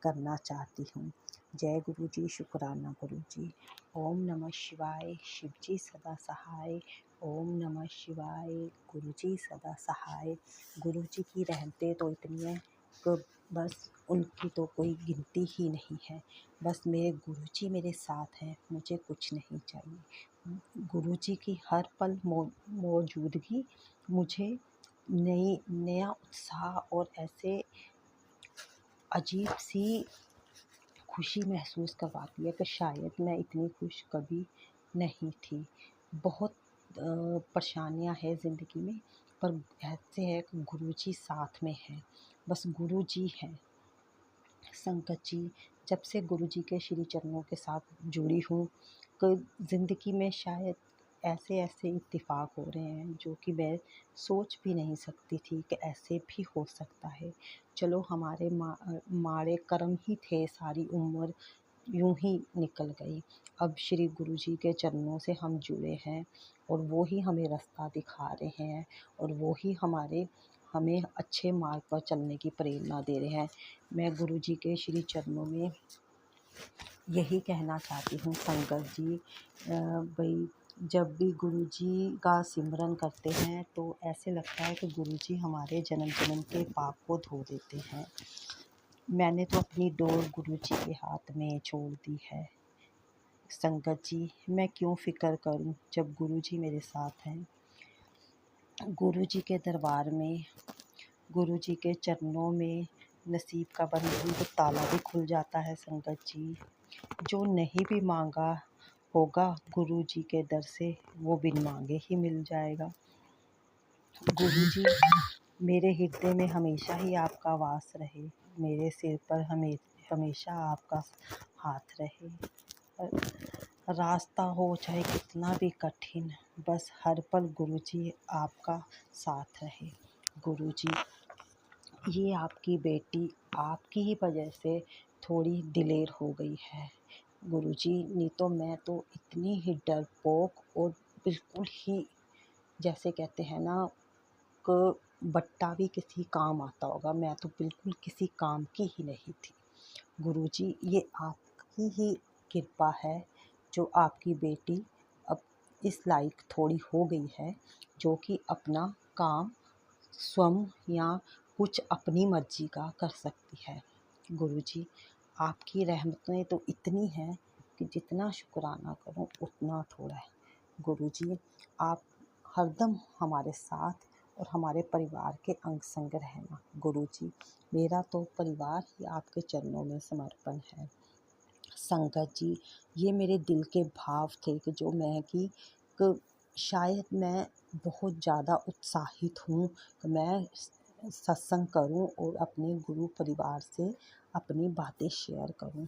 करना चाहती हूँ। जय गुरु जी, शुक्राना गुरु जी। ओम नमः शिवाय, शिव जी सदा सहाय। ओम नमः शिवाय, गुरु जी सदा सहाय। गुरु जी की रहमतें तो इतनी हैं कि बस उनकी तो कोई गिनती ही नहीं है। बस मेरे गुरु जी मेरे साथ हैं, मुझे कुछ नहीं चाहिए। गुरु जी की हर पल मौजूदगी मुझे नया उत्साह और ऐसे अजीब सी खुशी महसूस करवाती है कि शायद मैं इतनी खुश कभी नहीं थी। बहुत परेशानियाँ हैं ज़िंदगी में, पर ऐसे है कि गुरुजी साथ में हैं, बस गुरुजी हैं। संगत जी, जब से गुरुजी के श्री चरणों के साथ जुड़ी हूँ, तो ज़िंदगी में शायद ऐसे ऐसे इत्तेफाक हो रहे हैं जो कि मैं सोच भी नहीं सकती थी कि ऐसे भी हो सकता है। चलो हमारे माड़े कर्म ही थे, सारी उम्र यूं ही निकल गई। अब श्री गुरुजी के चरणों से हम जुड़े हैं और वो ही हमें रास्ता दिखा रहे हैं और वो ही हमें अच्छे मार्ग पर चलने की प्रेरणा दे रहे हैं। मैं गुरुजी के श्री चरणों में यही कहना चाहती हूँ संगत जी, भाई जब भी गुरुजी का सिमरन करते हैं तो ऐसे लगता है कि गुरुजी हमारे जन्म जन्म के पाप को धो देते हैं। मैंने तो अपनी डोर गुरुजी के हाथ में छोड़ दी है। संगत जी, मैं क्यों फ़िक्र करूं जब गुरुजी मेरे साथ हैं। गुरुजी के दरबार में, गुरुजी के चरणों में नसीब का बंद ताला भी खुल जाता है। संगत जी, जो नहीं भी मांगा होगा गुरुजी के दर से, वो बिन मांगे ही मिल जाएगा। गुरुजी, मेरे हृदय में हमेशा ही आपका वास रहे, मेरे सिर पर हमेशा आपका हाथ रहे। रास्ता हो चाहे कितना भी कठिन, बस हर पल गुरुजी आपका साथ रहे। गुरुजी, ये आपकी बेटी आपकी ही वजह से थोड़ी दिलेर हो गई है। गुरुजी, नहीं तो मैं तो इतनी ही डरपोक और बिल्कुल ही, जैसे कहते हैं ना कि बट्टा भी किसी काम आता होगा, मैं तो बिल्कुल किसी काम की ही नहीं थी। गुरुजी, ये आपकी ही कृपा है जो आपकी बेटी अब इस लायक थोड़ी हो गई है जो कि अपना काम स्वयं या कुछ अपनी मर्जी का कर सकती है। गुरुजी, आपकी रहमतें तो इतनी हैं कि जितना शुक्राना करूं उतना थोड़ा है। गुरुजी, आप हरदम हमारे साथ और हमारे परिवार के अंग संग रहना। गुरुजी, मेरा तो परिवार ही आपके चरणों में समर्पण है। संगत जी, ये मेरे दिल के भाव थे कि जो मैं कि शायद मैं बहुत ज़्यादा उत्साहित हूँ कि मैं सत्संग करूँ और अपने गुरु परिवार से अपनी बातें शेयर करूँ।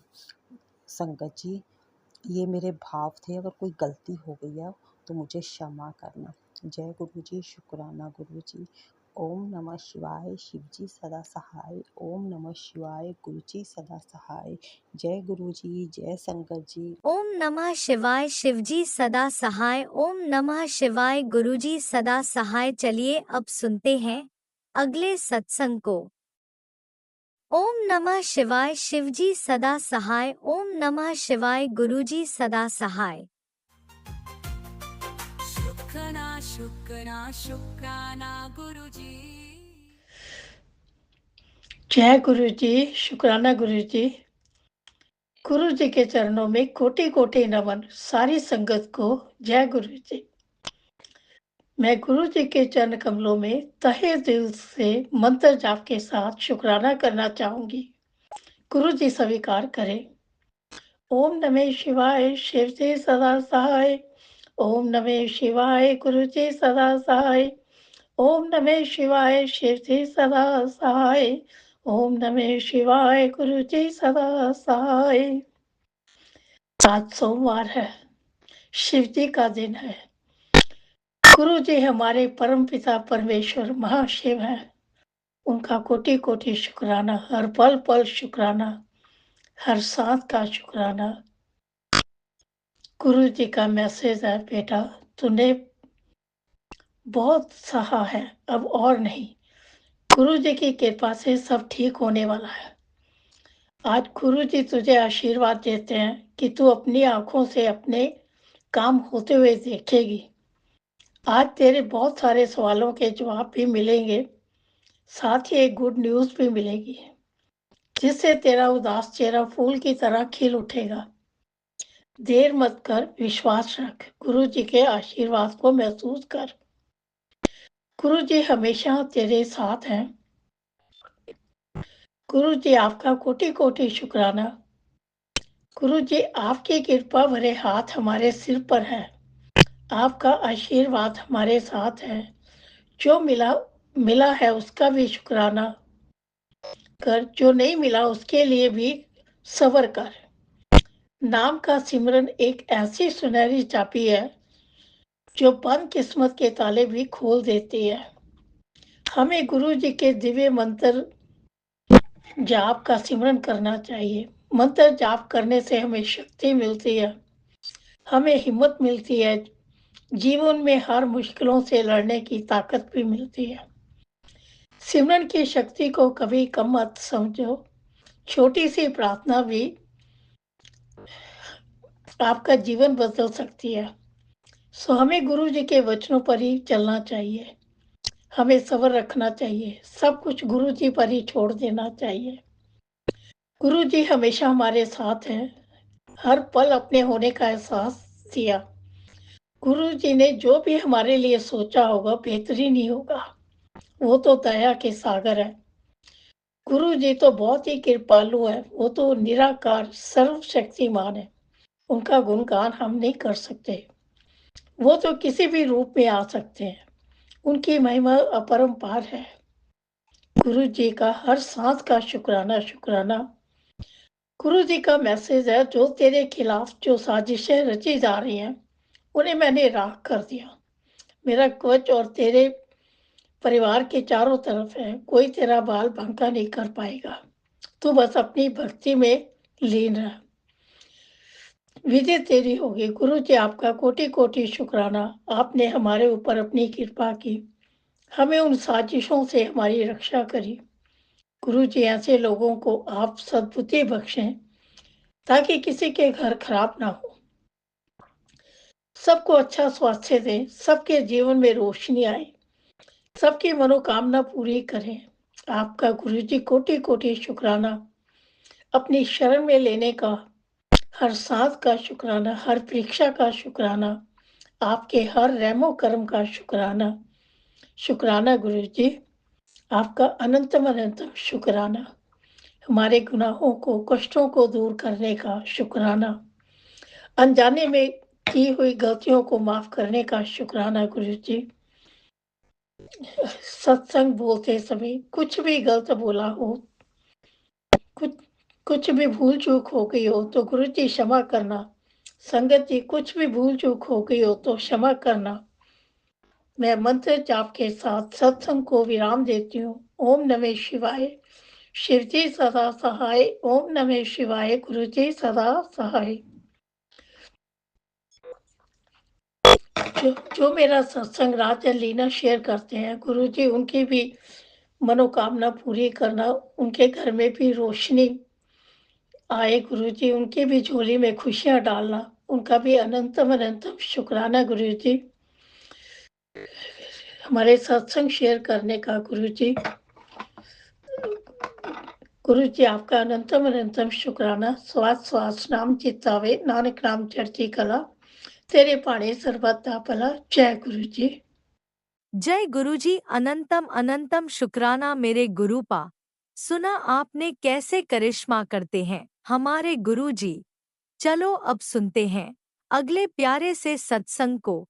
संगत जी, ये मेरे भाव थे, अगर कोई गलती हो गई है तो मुझे क्षमा करना। जय गुरु जी, शुक्राना गुरु जी। ओम नमः शिवाय, शिव जी सदा सहाय। ओम नमः शिवाय, गुरु जी सदा सहाय। जय गुरु जी, जय संगत जी। ओम नमः शिवाय, शिवजी सदा सहाय। ओम नमः शिवाय, गुरुजी सदा सहाय। चलिए अब सुनते हैं अगले सत्संग को। ओम नमः शिवाय, शिवजी सदा सहाय। ओम नमः शिवाय, गुरुजी सदा सहाय। शुक्राना गुरुजी। जय गुरु जी, शुक्राना गुरु जी। गुरु जी के चरणों में कोटि कोटि नमन। सारी संगत को जय गुरु जी। मैं गुरु जी के चरण कमलों में तहे दिल से मंत्र जाप के साथ शुक्राना करना चाहूंगी। गुरु जी स्वीकार करें। ओम नमः शिवाय, शिव जी सदा सहाय। ओम नमः शिवाय, गुरु जी सदा सहाय। ओम नमः शिवाय, शिव जी सदा सहाय। ओम नमः शिवाय, गुरु जी सदा सहाय। आज सोमवार है, शिव जी का दिन है। गुरु जी हमारे परम पिता परमेश्वर महाशिव है। उनका कोटि कोटि शुक्राना, हर पल पल शुक्राना, हर सांस का शुक्राना। गुरु जी का मैसेज है, बेटा तूने बहुत सहा है, अब और नहीं। गुरु जी की कृपा से सब ठीक होने वाला है। आज गुरु जी तुझे आशीर्वाद देते हैं कि तू अपनी आंखों से अपने काम होते हुए देखेगी। आज तेरे बहुत सारे सवालों के जवाब भी मिलेंगे, साथ ही एक गुड न्यूज़ भी मिलेगी, जिससे तेरा उदास चेहरा फूल की तरह खिल उठेगा। देर मत कर, विश्वास रख, गुरु जी के आशीर्वाद को महसूस कर। गुरु जी हमेशा तेरे साथ हैं। गुरु जी आपका कोटि कोटि शुक्राना। गुरु जी आपकी कृपा भरे हाथ हमारे सिर पर है। आपका आशीर्वाद हमारे साथ है। जो मिला मिला है उसका भी शुक्राना कर, जो नहीं मिला उसके लिए भी सब्र कर। नाम का सिमरन एक ऐसी सुनहरी चाबी है जो बंद किस्मत के ताले भी खोल देती है। हमें गुरु जी के दिव्य मंत्र जाप का सिमरन करना चाहिए। मंत्र जाप करने से हमें शक्ति मिलती है, हमें हिम्मत मिलती है, जीवन में हर मुश्किलों से लड़ने की ताकत भी मिलती है। सिमरन की शक्ति को कभी कम मत समझो। छोटी सी प्रार्थना भी आपका जीवन बदल सकती है। सो हमें गुरु जी के वचनों पर ही चलना चाहिए, हमें सब्र रखना चाहिए, सब कुछ गुरु जी पर ही छोड़ देना चाहिए। गुरु जी हमेशा हमारे साथ हैं, हर पल अपने होने का एहसास दिया। गुरु जी ने जो भी हमारे लिए सोचा होगा बेहतरीन ही होगा। वो तो दया के सागर है। गुरु जी तो बहुत ही कृपालु है, वो तो निराकार सर्वशक्तिमान है। उनका गुणगान हम नहीं कर सकते। वो तो किसी भी रूप में आ सकते हैं। उनकी महिमा अपरंपार है। गुरु जी का हर सांस का शुक्राना शुक्राना। गुरु जी का मैसेज है, जो तेरे खिलाफ जो साजिशें रची जा रही हैं उन्हें मैंने राख कर दिया। मेरा कवच और तेरे परिवार के चारों तरफ है, कोई तेरा बाल बांका नहीं कर पाएगा। तू बस अपनी भक्ति में लीन रह, विजय तेरी होगी। गुरु जी आपका कोटि कोटि शुक्राना। आपने हमारे ऊपर अपनी कृपा की, हमें उन साजिशों से हमारी रक्षा करी। गुरु जी ऐसे लोगों को आप सद्बुद्धि बख्शें ताकि किसी के घर खराब ना हो, सबको अच्छा स्वास्थ्य दें, सबके जीवन में रोशनी आए, सबकी मनोकामना पूरी करें। आपका गुरु जी कोटि कोटि शुक्राना। अपनी शरण में लेने का, हर सांस का शुक्राना, हर परीक्षा का शुक्राना, आपके हर रहमो करम का शुक्राना। शुक्राना गुरु जी, आपका अनंतम अनंतम शुक्राना। हमारे गुनाहों को, कष्टों को दूर करने का शुक्राना। अनजाने में की हुई गलतियों को माफ करने का शुक्राना गुरु जी। सत्संग बोलते समय कुछ भी गलत बोला हो, कुछ कुछ भी भूल चूक हो गई हो तो गुरु जी क्षमा करना। संगत जी कुछ भी भूल चूक हो गई हो तो क्षमा करना। मैं मंत्र जाप के साथ सत्संग को विराम देती हूँ। ओम नमः शिवाय। शिव जी सदा सहाय। ओम नमः शिवाय। गुरु जी सदा सहाय। जो मेरा सत्संग राजन लीना शेयर करते हैं, गुरु जी उनकी भी मनोकामना पूरी करना, उनके घर में भी रोशनी आए। गुरु जी उनकी भी झोली में खुशियां डालना, उनका भी अनंतम अनंतम शुक्राना गुरु जी। हमारे सत्संग शेयर करने का गुरु जी। गुरु जी आपका अनंतम अनंतम शुक्राना। स्वास स्वास नाम चितावे, नानक नाम चढ़ती कला, तेरे पाणे सर्वदा भला। जय गुरु जी। जय गुरुजी। अनंतम अनंतम शुक्राना मेरे गुरुपा। सुना आपने कैसे करिश्मा करते हैं हमारे गुरुजी। चलो अब सुनते हैं अगले प्यारे से सत्संग को।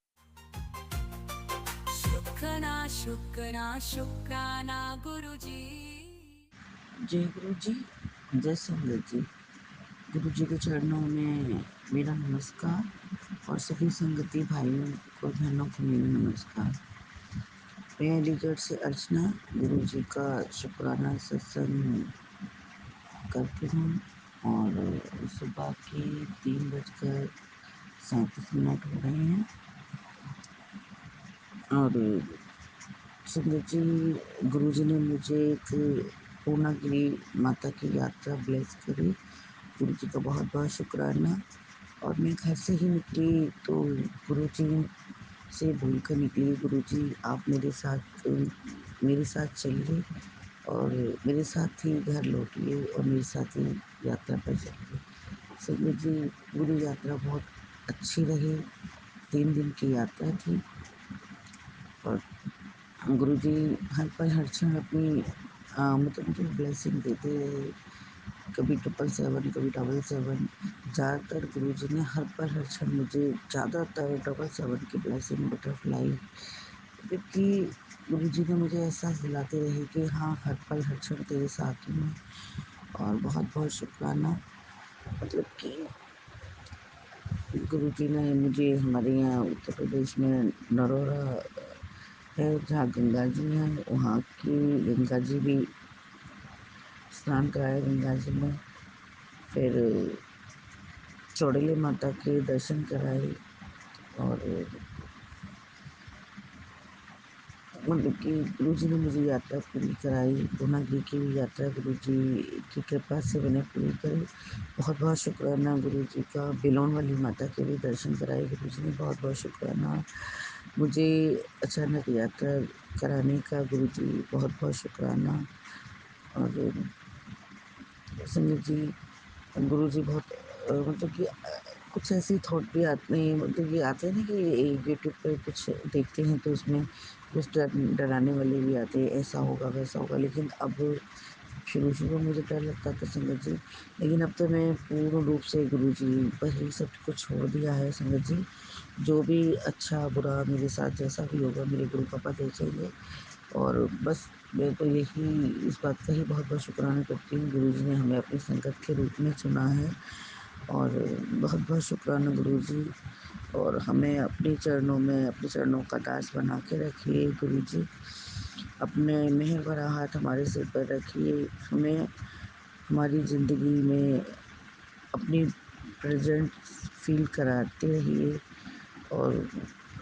शुक्राना शुक्राना शुक्राना गुरुजी। जय गुरु जी, जय संगत जी। गुरु जी के चरणों में मेरा नमस्कार और सभी संगति भाइयों को बहनों को मेरा नमस्कार। मैं अलीगढ़ से अर्चना गुरु जी का शुक्राना सत्संग करती हूँ और सुबह के 3:37 हो रहे हैं। और संगत जी, गुरु जी ने मुझे एक पूर्णागिरी माता की यात्रा ब्लेस करी। गुरु जी का बहुत बहुत शुक्राना। और मैं घर से ही निकली तो गुरु जी से भूलकर निकली, गुरु जी आप मेरे साथ चलिए और मेरे साथ ही घर लौटिए और मेरे साथ ही यात्रा पर चलिए। संगत जी, पूरी यात्रा बहुत अच्छी रही। 3 दिन की यात्रा थी और गुरु जी हर पल हर क्षण अपनी मतलब मुझे ब्लेसिंग देते रहे, कभी 777, कभी 777। ज़्यादातर गुरुजी ने हर पल हर क्षण मुझे ज़्यादातर 777 की ब्लेसिंग, बटरफ्लाई, क्योंकि गुरुजी ने मुझे एहसास दिलाते रहे कि हाँ, हर पल हर क्षण तेरे साथ हूँ मैं। और बहुत-बहुत शुक्राना, मतलब कि गुरुजी ने मुझे हमारे यहाँ उत्तर प्रदेश में नरोरा है जहाँ गंगा जी हैं, वहाँ की गंगा जी भी स्नान कराया गंगा जी में। फिर चौड़ेली माता के दर्शन कराए और मतलब कि गुरुजी ने मुझे यात्रा पूरी कराई। पूर्णागिरि की भी यात्रा गुरुजी की कृपा से मैंने पूरी करी। बहुत-बहुत शुक्राना गुरुजी का। बिलोन वाली माता के भी दर्शन कराए गुरुजी ने, बहुत-बहुत शुक्राना। मुझे अचानक यात्रा कराने का गुरुजी, बहुत-बहुत शुक्राना। और संगत जी, गुरुजी बहुत मतलब कि कुछ ऐसी थॉट भी आते हैं, मतलब ये आते हैं ना कि यूट्यूब पे कुछ देखते हैं तो उसमें कुछ डराने वाले भी आते हैं, ऐसा होगा वैसा होगा। लेकिन अब शुरू-शुरू में मुझे डर लगता था संगत जी, लेकिन अब तो मैं पूर्ण रूप से गुरुजी पर ही सब कुछ छोड़ दिया है संगत जी। जो भी अच्छा बुरा मेरे साथ जैसा भी होगा मेरे गुरु पापा देखेंगे। और बस मैं तो यही इस बात का ही बहुत-बहुत शुक्राना करती हूँ, गुरुजी ने हमें अपनी संगत के रूप में चुना है। और बहुत-बहुत शुक्राना गुरुजी, और हमें अपने चरणों का दास बना के रखिए गुरुजी। अपने मेहर भरा हाथ हमारे सिर पर रखिए, हमें हमारी ज़िंदगी में अपनी प्रेज़ेंट फ़ील कराते रहिए और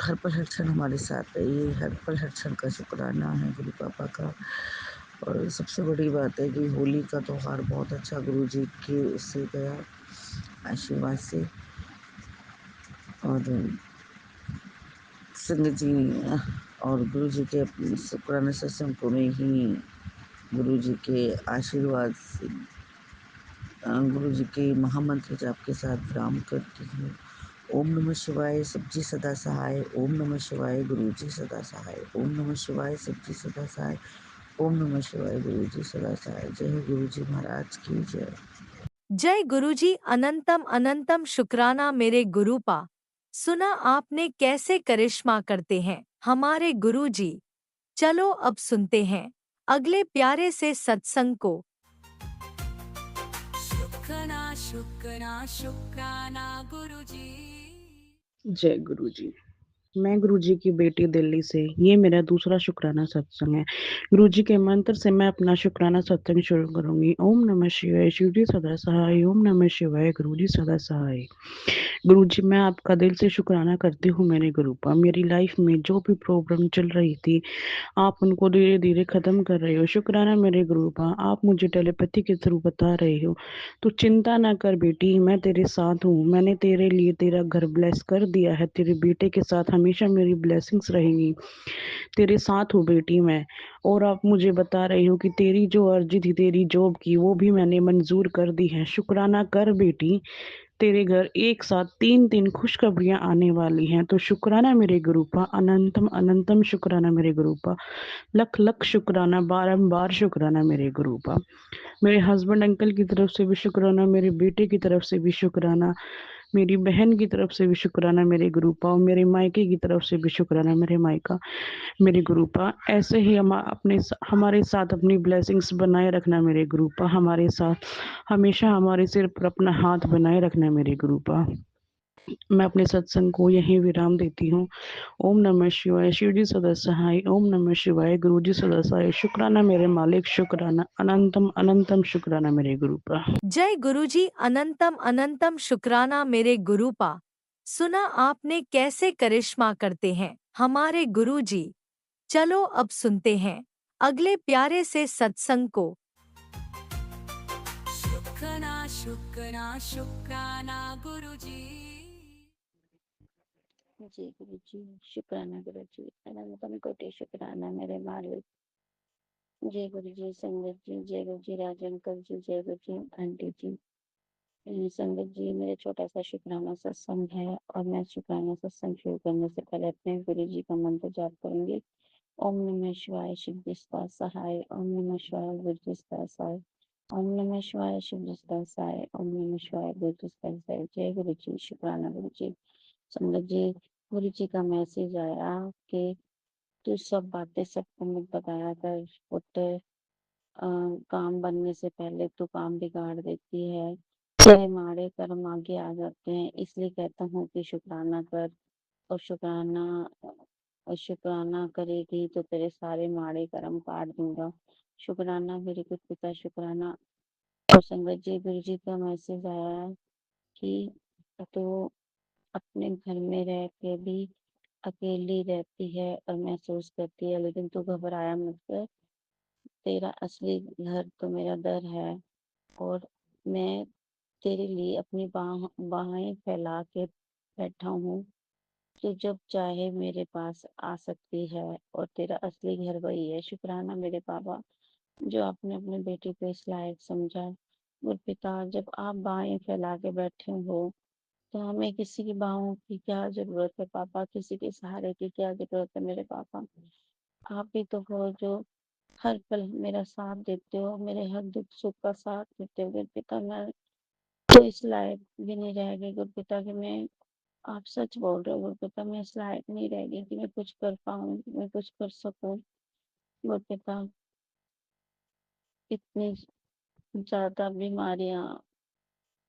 हर पल हर क्षण हमारे साथ रहिए। हर पल हर क्षण का शुक्राना है गुरु पापा का। और सबसे बड़ी बात है कि होली का त्योहार बहुत अच्छा गुरुजी के उससे गया, आशीर्वाद से। और संगत जी और गुरुजी के शुक्राना सत्संग में ही गुरुजी के आशीर्वाद से गुरुजी के महामंत्र जाप के साथ विराम करती हूँ। ओम नमः शिवाय, सब्जी सदा सहाय। ओम नमः शिवाय, गुरुजी सदा सहाय। ओम नमः शिवाय, सब्जी सदा सहाय। ओम नमः शिवाय, गुरुजी सदा सहाय। जय हो गुरुजी महाराज की जय। जय गुरुजी। अनंतम अनंतम शुक्राना मेरे गुरुपा। सुना आपने कैसे करिश्मा करते हैं हमारे गुरुजी। चलो अब सुनते हैं अगले प्यारे से सत्संग को। शुक्राना शुक्राना शुक्राना गुरुजी। जय गुरु जी। मैं गुरु जी की बेटी दिल्ली से, ये मेरा दूसरा शुक्राना सत्संग है। गुरु जी के मंत्र से मैं अपना शुक्राना सत्संग शुरू करूंगी। ओम नमः शिवाय, शिव जी सदा सहाय। ओम नमः शिवाय, गुरु जी सदा सहाय। गुरु जी, मैं आपका दिल से शुक्राना करती हूँ मेरे गुरु पर। मेरी लाइफ में जो भी प्रॉब्लम चल रही थी, आप उनको धीरे धीरे खत्म कर रहे हो। शुक्राना मेरे गुरु पर, आप मुझे टेलीपैथी के थ्रू बता रहे हो। तो चिंता ना कर बेटी, मैं तेरे साथ हूँ। मैंने तेरे लिए तेरा घर ब्लेस कर दिया है। तेरे बेटे के साथ हमेशा मेरी ब्लेसिंग्स रहेंगी। तेरे साथ हूँ बेटी मैं। और आप मुझे बता रही हो कि तेरी जो अर्जी थी तेरी जॉब की, वो भी मैंने मंजूर कर दी है। शुक्राना कर बेटी, तेरे घर एक साथ 3-3 खुशखबरियाँ आने वाली हैं। तो शुक्राना मेरे गुरूपा, अनंतम अनंतम शुक्राना मेरे गुरूपा, लख लख शुक्राना, बारंबार शुक्राना मेरे गुरूपा। मेरे हस्बैंड अंकल की तरफ से भी शुक्राना, मेरे बेटे की तरफ से भी शुक्राना, मेरी बहन की तरफ से भी शुक्राना मेरे गुरूपा, और मेरे मायके की तरफ से भी शुक्राना मेरे मायका मेरे गुरूपा। ऐसे ही हमारे साथ अपनी ब्लेसिंग्स बनाए रखना मेरे गुरूपा। हमारे साथ हमेशा हमारे सिर पर अपना हाथ बनाए रखना मेरे गुरूपा। मैं अपने सत्संग को यहीं विराम देती हूँ। ओम नमः शिवाय, शिव जी सदा सहाय। ओम नमः शिवाय, गुरु जी सदा सहाय। शुक्राना मेरे मालिक, शुक्राना, अनंतम अनंतम शुक्राना मेरे गुरूपा। जय गुरुजी। अनंतम अनंतम शुक्राना मेरे गुरुपा। सुना आपने कैसे करिश्मा करते हैं हमारे गुरुजी। चलो अब सुनते हैं अगले प्यारे से सत्संग को। शुक्राना शुक्राना शुक्राना गुरुजी। जी गुरु जी, शुक्राना गुरु जी, अनंतम कोटि शुक्राना मेरे मालिक। जय गुरु जी संगत जी, जय गुरु जी राज अंकल जी, जय गुरु जी आंटी जी। संगत जी, मेरा छोटा सा शुक्राना सत्संग है और मैं शुक्राना सत्संग शुरू करने से पहले अपने गुरु जी का मंत्र जाप करूंगी। ओम नमः शिवाय शिव जिसका सहाय, ओम नमः शिवाय गुरु जिसका सहाय, ओम नमः शिवाय शिव जिसका सहाय, ओम नमः शिवाय गुरु जिसका सहाय। जय गुरु जी, शुक्राना गुरु जी। संगत जी, गुरु जी का मैसेज आया कि तू सब बातें सबको मत बताया कर पुत्र, काम बनने से पहले तू काम बिगाड़ देती है, तेरे माड़े कर्म आगे आ जाते हैं, इसलिए कहता हूँ कि शुक्राना कर। और शुक्राना करेगी तो तेरे सारे माड़े कर्म काट दूंगा। शुक्राना मेरे कुछ पिता, शुक्राना। और संगत जी, गुरु जी का मैसेज आया है कि तो अपने घर में रह के भी अकेली रहती है और महसूस करती है, लेकिन तू घबराया मत कर, तेरा असली घर तो मेरा दर है। और मैं तेरे लिए अपनी बाहें फैला के बैठा हूँ, तो जब चाहे मेरे पास आ सकती है, और तेरा असली घर वही है। शुक्राना मेरे बाबा, जो आपने अपने बेटे को इस लायक समझा। गुरपिता, जब आप बाहें फैला के बैठे हो तो हमें किसी की बाहों की क्या जरूरत है पापा, किसी के सहारे की क्या जरूरत है मेरे पापा। आप ही तो हो जो हर पल मेरा साथ देते हो, मेरे हर दुख सुख का साथ देते हो गुरपिता। मैं तो इस लायक भी नहीं रह गई गुरपिता कि मैं, आप सच बोल रहे हो गुरपिता, मैं इस लायक नहीं रह गई कि मैं कुछ कर पाऊँ, मैं कुछ कर सकूँ गुरपिता। इतनी ज्यादा बीमारियां,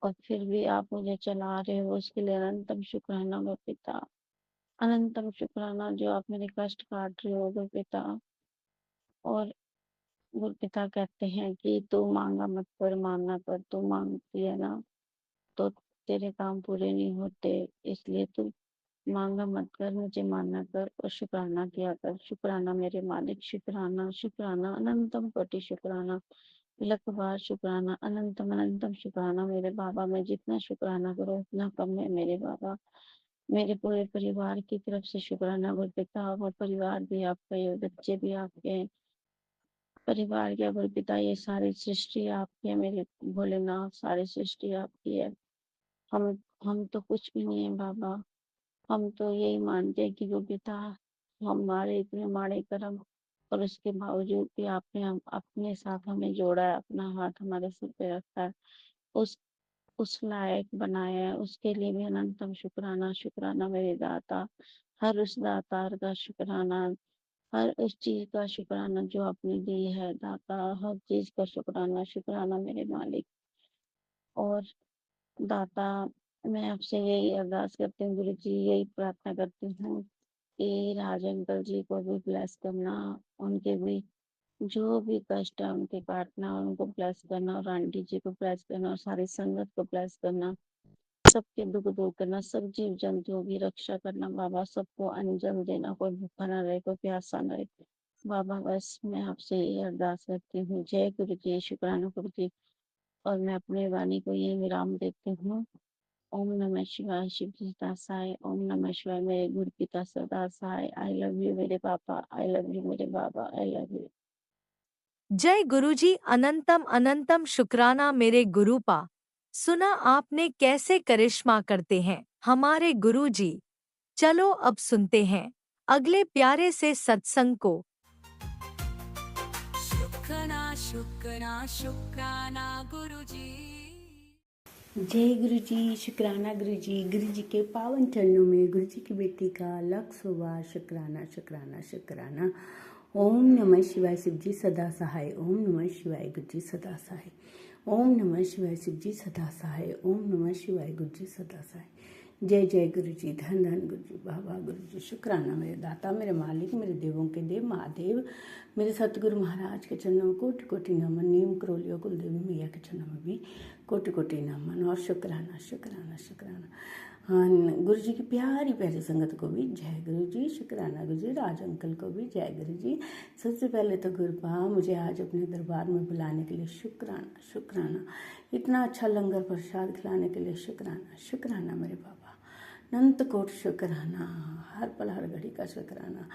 और फिर भी आप मुझे चला रहे हो, उसके लिए अनंतम शुक्राना गुरपिता। अनंतम शुक्राना, जो आप मेरे कष्ट काट रहे हो गुरपिता। और गुरपिता कहते हैं कि तू मांगा मत कर, मांगना कर। तू मांगती है ना तो तेरे काम पूरे नहीं होते, इसलिए तू मांगा मत कर, मुझे मानना कर और शुक्राना किया कर। शुक्राना मेरे मालिक, शुक्राना शुक्राना, अनंतम कोटि शुक्राना, लख बार शुक्राना, अनंतम अनंतम शुक्राना मेरे बाबा। मैं जितना शुक्राना करूँ उतना कम है मेरे बाबा। मेरे पूरे परिवार की तरफ से शुक्राना गुरपिता। और परिवार भी आपका, ये बच्चे भी आपके हैं, परिवार के गुरपिता, ये सारी सृष्टि आपकी है मेरे भोलेनाथ, सारी सृष्टि आपकी है। हम हम तो कुछ भी नहीं है बाबा। हम तो यही मानते हैं कि गुरपिता, हमारे इतने माड़े कर्म, और उसके बावजूद भी आपने अपने साथ हमें जोड़ा है, अपना हाथ हमारे सिर पे रखा है, उस उस लायक बनाया है, उसके लिए भी अनंतम शुक्राना। शुक्राना मेरे दाता, हर उस दातार का शुक्राना, हर उस चीज का शुक्राना जो आपने दी है दाता, हर चीज का शुक्राना। शुक्राना मेरे मालिक। और दाता, मैं आपसे यही अरदास करती हूँ गुरु जी, यही प्रार्थना करती हूँ कि राज अंकल जी को भी ब्लेस करना, उनके भी जो भी कष्ट है उनके काटना, और उनको ब्लेस करना, और आंटी जी को ब्लेस करना, और सारी संगत को ब्लेस करना, सबके दुख दूर करना, सब जीव जंतुओं की रक्षा करना बाबा, सबको अन्न देना, कोई भूखा ना रहे, कोई प्यासा ना रहे बाबा। बस मैं आपसे ये अरदास करती हूँ। जय गुरु जी, शुक्राना गुरु जी। और मैं अपने वाणी को ये विराम देती हूँ। ओम नमः शिवाय शिव जी दासाय, ओम नमः शिवाय मेरे गुरु पिता सदा सहाय। आई लव यू मेरे पापा, आई लव यू मेरे बाबा, आई लव यू। जय गुरुजी, अनंतम अनंतम शुक्राना मेरे गुरुपा। सुना आपने कैसे करिश्मा करते हैं हमारे गुरुजी। चलो अब सुनते हैं अगले प्यारे से सत्संग को। शुक्राना शुक्राना शुक्राना गुरुजी। जय गुरु जी, शुक्राना गुरु जी। गुरु जी के पावन चरणों में गुरु जी की बेटी का लख सुबार शुक्राना शुक्राना शुक्राना। ओम नमः शिवाय शिव जी सदा सहाय, ओम नमः शिवाय गुरु जी सदा सहाय, ओम नमः शिवाय शिव जी सदा सहाय, ओम नमः शिवाय गुरु जी सदा सहाय। जय जय गुरु जी, धन धन गुरु जी, बाबा गुरु जी। शुक्राना मेरे दाता, मेरे मालिक, मेरे देवों के देव महादेव, मेरे सतगुरु महाराज के चरणों में कोटि कोटि नमन। नीम करोलियो कुलदेवी मैया के चरणों में भी कोटि कोटि नमन और शुक्राना शुक्राना शुक्राना। हाँ, गुरु जी की प्यारी प्यारी संगत को भी जय गुरु जी, शुक्राना गुरु जी। राज अंकल को भी जय गुरु जी। सबसे पहले तो गुरुपा, मुझे आज अपने दरबार में बुलाने के लिए शुक्राना शुक्राना। इतना अच्छा लंगर प्रसाद खिलाने के लिए शुक्राना शुक्राना मेरे बाबा। अनंत कोट शुक्राना, हर पल हर घड़ी का शुक्राना।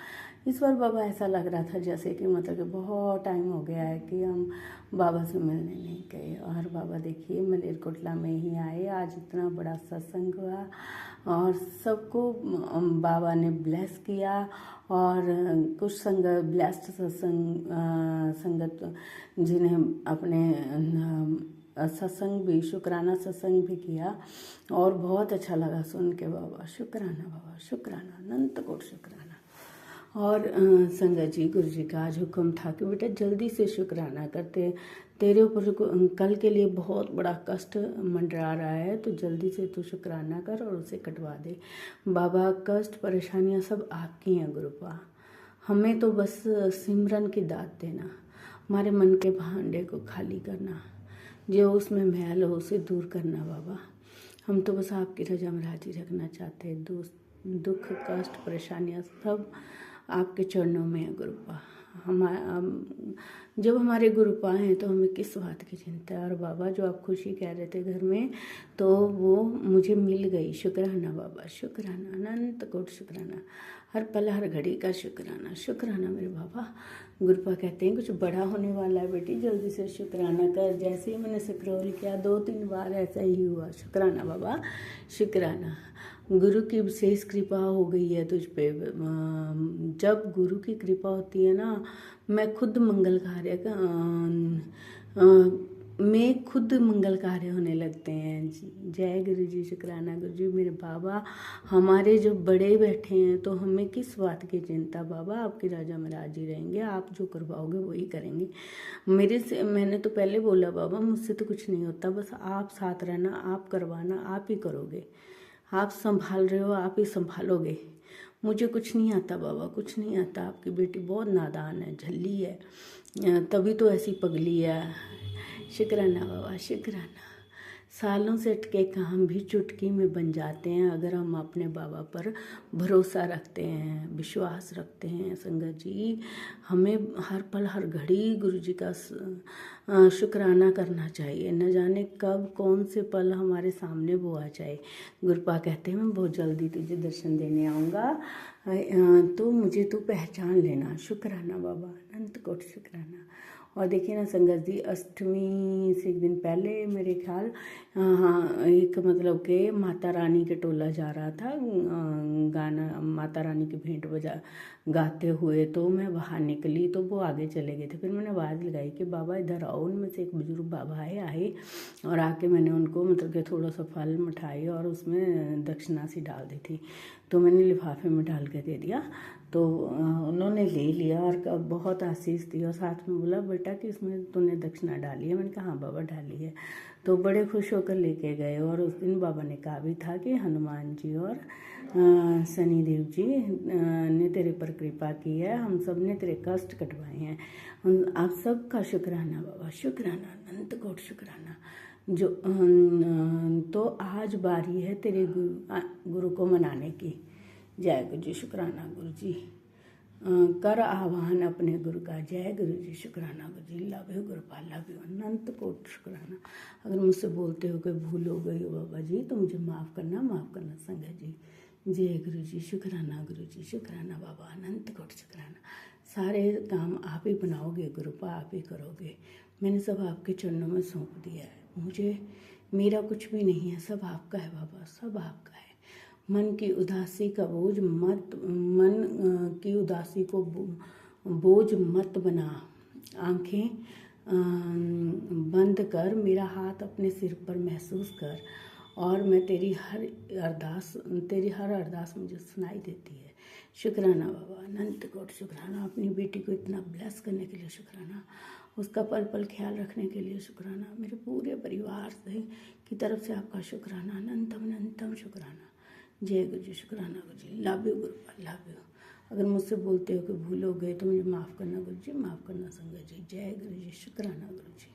इस बार बाबा ऐसा लग रहा था जैसे कि मतलब कि बहुत टाइम हो गया है कि हम बाबा से मिलने नहीं गए। और बाबा देखिए मलेरकोटला में ही आए, आज इतना बड़ा सत्संग हुआ और सबको बाबा ने ब्लेस किया। और कुछ संगत ब्लेस्ड संगत जिन्हें अपने सत्संग भी शुक्राना सत्संग भी किया और बहुत अच्छा लगा सुन के। बाबा शुक्राना अनंत कोट शुक्राना। और संगत जी गुरु जी का आज हुक्म था कि बेटा जल्दी से शुक्राना करते, तेरे ऊपर कल के लिए बहुत बड़ा कष्ट मंडरा रहा है, तो जल्दी से तू शुक्राना कर और उसे कटवा दे। बाबा कष्ट परेशानियां सब आपकी हैं गुरुपा, हमें तो बस सिमरन की दात देना, हमारे मन के भांडे को खाली करना, जो उसमें मैल हो उसे दूर करना। बाबा हम तो बस आपकी रजा में राजी रखना चाहते हैं। दुख कष्ट परेशानियां सब आपके चरणों में है गुरुपा। जब हमारे गुरुपा हैं तो हमें किस बात की चिंता है। और बाबा जो आप खुशी कह रहे थे घर में, तो वो मुझे मिल गई। शुक्राना बाबा शुक्राना अनंत कोट शुक्राना, हर पल हर घड़ी का शुक्राना मेरे बाबा। गुरुपा कहते हैं कुछ बड़ा होने वाला है बेटी, जल्दी से शुक्राना कर। जैसे ही मैंने स्क्रॉल किया 2-3 बार ऐसा ही हुआ। शुक्राना बाबा शुक्राना। गुरु की विशेष कृपा हो गई है तुझ पे। जब गुरु की कृपा होती है ना, मैं खुद मंगल कार्य होने लगते हैं। जय गुरु जी शुक्राना गुरु जी। मेरे बाबा हमारे जो बड़े बैठे हैं तो हमें किस बात की चिंता। बाबा आपकी राजा में राजी रहेंगे, आप जो करवाओगे वही करेंगे। मैंने तो पहले बोला बाबा मुझसे तो कुछ नहीं होता, बस आप साथ रहना, आप करवाना, आप ही करोगे। आप संभाल रहे हो, आप ही संभालोगे। मुझे कुछ नहीं आता बाबा, कुछ नहीं आता। आपकी बेटी बहुत नादान है, झल्ली है, तभी तो ऐसी पगली है। शुक्राना बाबा शुक्राना। सालों से अटके काम भी चुटकी में बन जाते हैं अगर हम अपने बाबा पर भरोसा रखते हैं, विश्वास रखते हैं। संगत जी हमें हर पल हर घड़ी गुरु जी का शुक्राना करना चाहिए। न जाने कब कौन से पल हमारे सामने वो आ जाए। गुरुपा कहते हैं मैं बहुत जल्दी तुझे दर्शन देने आऊँगा, तो मुझे तू पहचान लेना। शुक्राना बाबा अनंत कोट शुक्राना। और देखिए ना संगत जी, अष्टमी से एक दिन पहले मेरे ख्याल एक मतलब के माता रानी के टोला जा रहा था गाना, माता रानी की भेंट बजा गाते हुए, तो मैं बाहर निकली तो वो आगे चले गए थे। फिर मैंने आवाज़ लगाई कि बाबा इधर आओ। उनमें से एक बुजुर्ग बाबा आए और आके मैंने उनको मतलब कि थोड़ा सा फल मिठाई और उसमें दक्षिणा सी डाल दी थी, तो मैंने लिफाफे में डाल के दे दिया। तो उन्होंने ले लिया और बहुत आशीष दी और साथ में बोला बेटा कि इसमें तूने दक्षिणा डाली है। मैंने कहा हाँ बाबा डाली है। तो बड़े खुश होकर लेके गए। और उस दिन बाबा ने कहा भी था कि हनुमान जी और शनिदेव जी ने तेरे पर कृपा की है, हम सब ने तेरे कष्ट कटवाए हैं। आप सबका शुक्राना बाबा शुक्राना अनंत कोट शुक्राना। जो तो आज बारी है तेरे गुरु को मनाने की। जय गुरु जी शुक्राना गुरु जी। कर आह्वान अपने गुरु का। जय गुरु जी शुक्राना गुरु जी। लव यू गुरुपा, लव यू अनंत कोट शुक्राना। अगर मुझसे बोलते हो कि भूल हो गई हो बाबा जी तो मुझे माफ़ करना संगत जी। जय गुरु जी शुक्राना गुरु जी शुक्राना बाबा अनंत कोट शुक्राना। सारे काम आप ही बनाओगे गुरुपा, आप ही करोगे। मैंने सब आपके चरणों में सौंप दिया है। मेरा कुछ भी नहीं है, सब आपका है बाबा, सब आपका है। मन की उदासी का बोझ मत, मन की उदासी को बोझ मत बना। आंखें बंद कर, मेरा हाथ अपने सिर पर महसूस कर और मैं तेरी हर अरदास मुझे सुनाई देती है। शुक्राना बाबा अनंत कोट शुक्राना। अपनी बेटी को इतना ब्लेस करने के लिए शुक्राना, उसका पल पल ख्याल रखने के लिए शुक्राना। मेरे पूरे परिवार से की तरफ से आपका शुक्राना अनंतम अनंतम शुक्राना। जय गुरु जी शुक्राना गुरु जी। लव यू गुरुपा, लव यू। अगर मुझसे बोलते हो कि भूल हो गए तो मुझे माफ़ करना गुरु जी, माफ़ करना संगत जी। जय गुरु जी शुक्राना गुरु जी।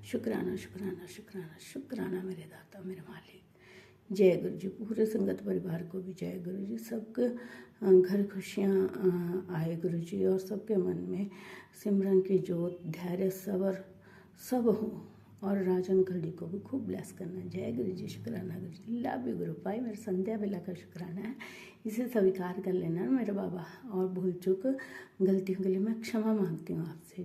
शुक्राना शुक्राना शुक्राना शुक्राना मेरे दाता मेरे मालिक। जय गुरु जी। पूरे संगत परिवार को भी जय गुरु जी। सबके घर खुशियाँ आए गुरु जी और सबके मन में सिमरन की जोत, धैर्य, सब्र सब हो। और राज अंकल जी को भी खूब ब्लेस करना। जय गुरु जी शुक्राना गुरु जी। Love you गुरुपा। मेरे संध्या बेला का शुक्राना है, इसे स्वीकार कर लेना मेरे बाबा। और भूल चूक गलतियों के लिए मैं क्षमा मांगती हूँ आपसे।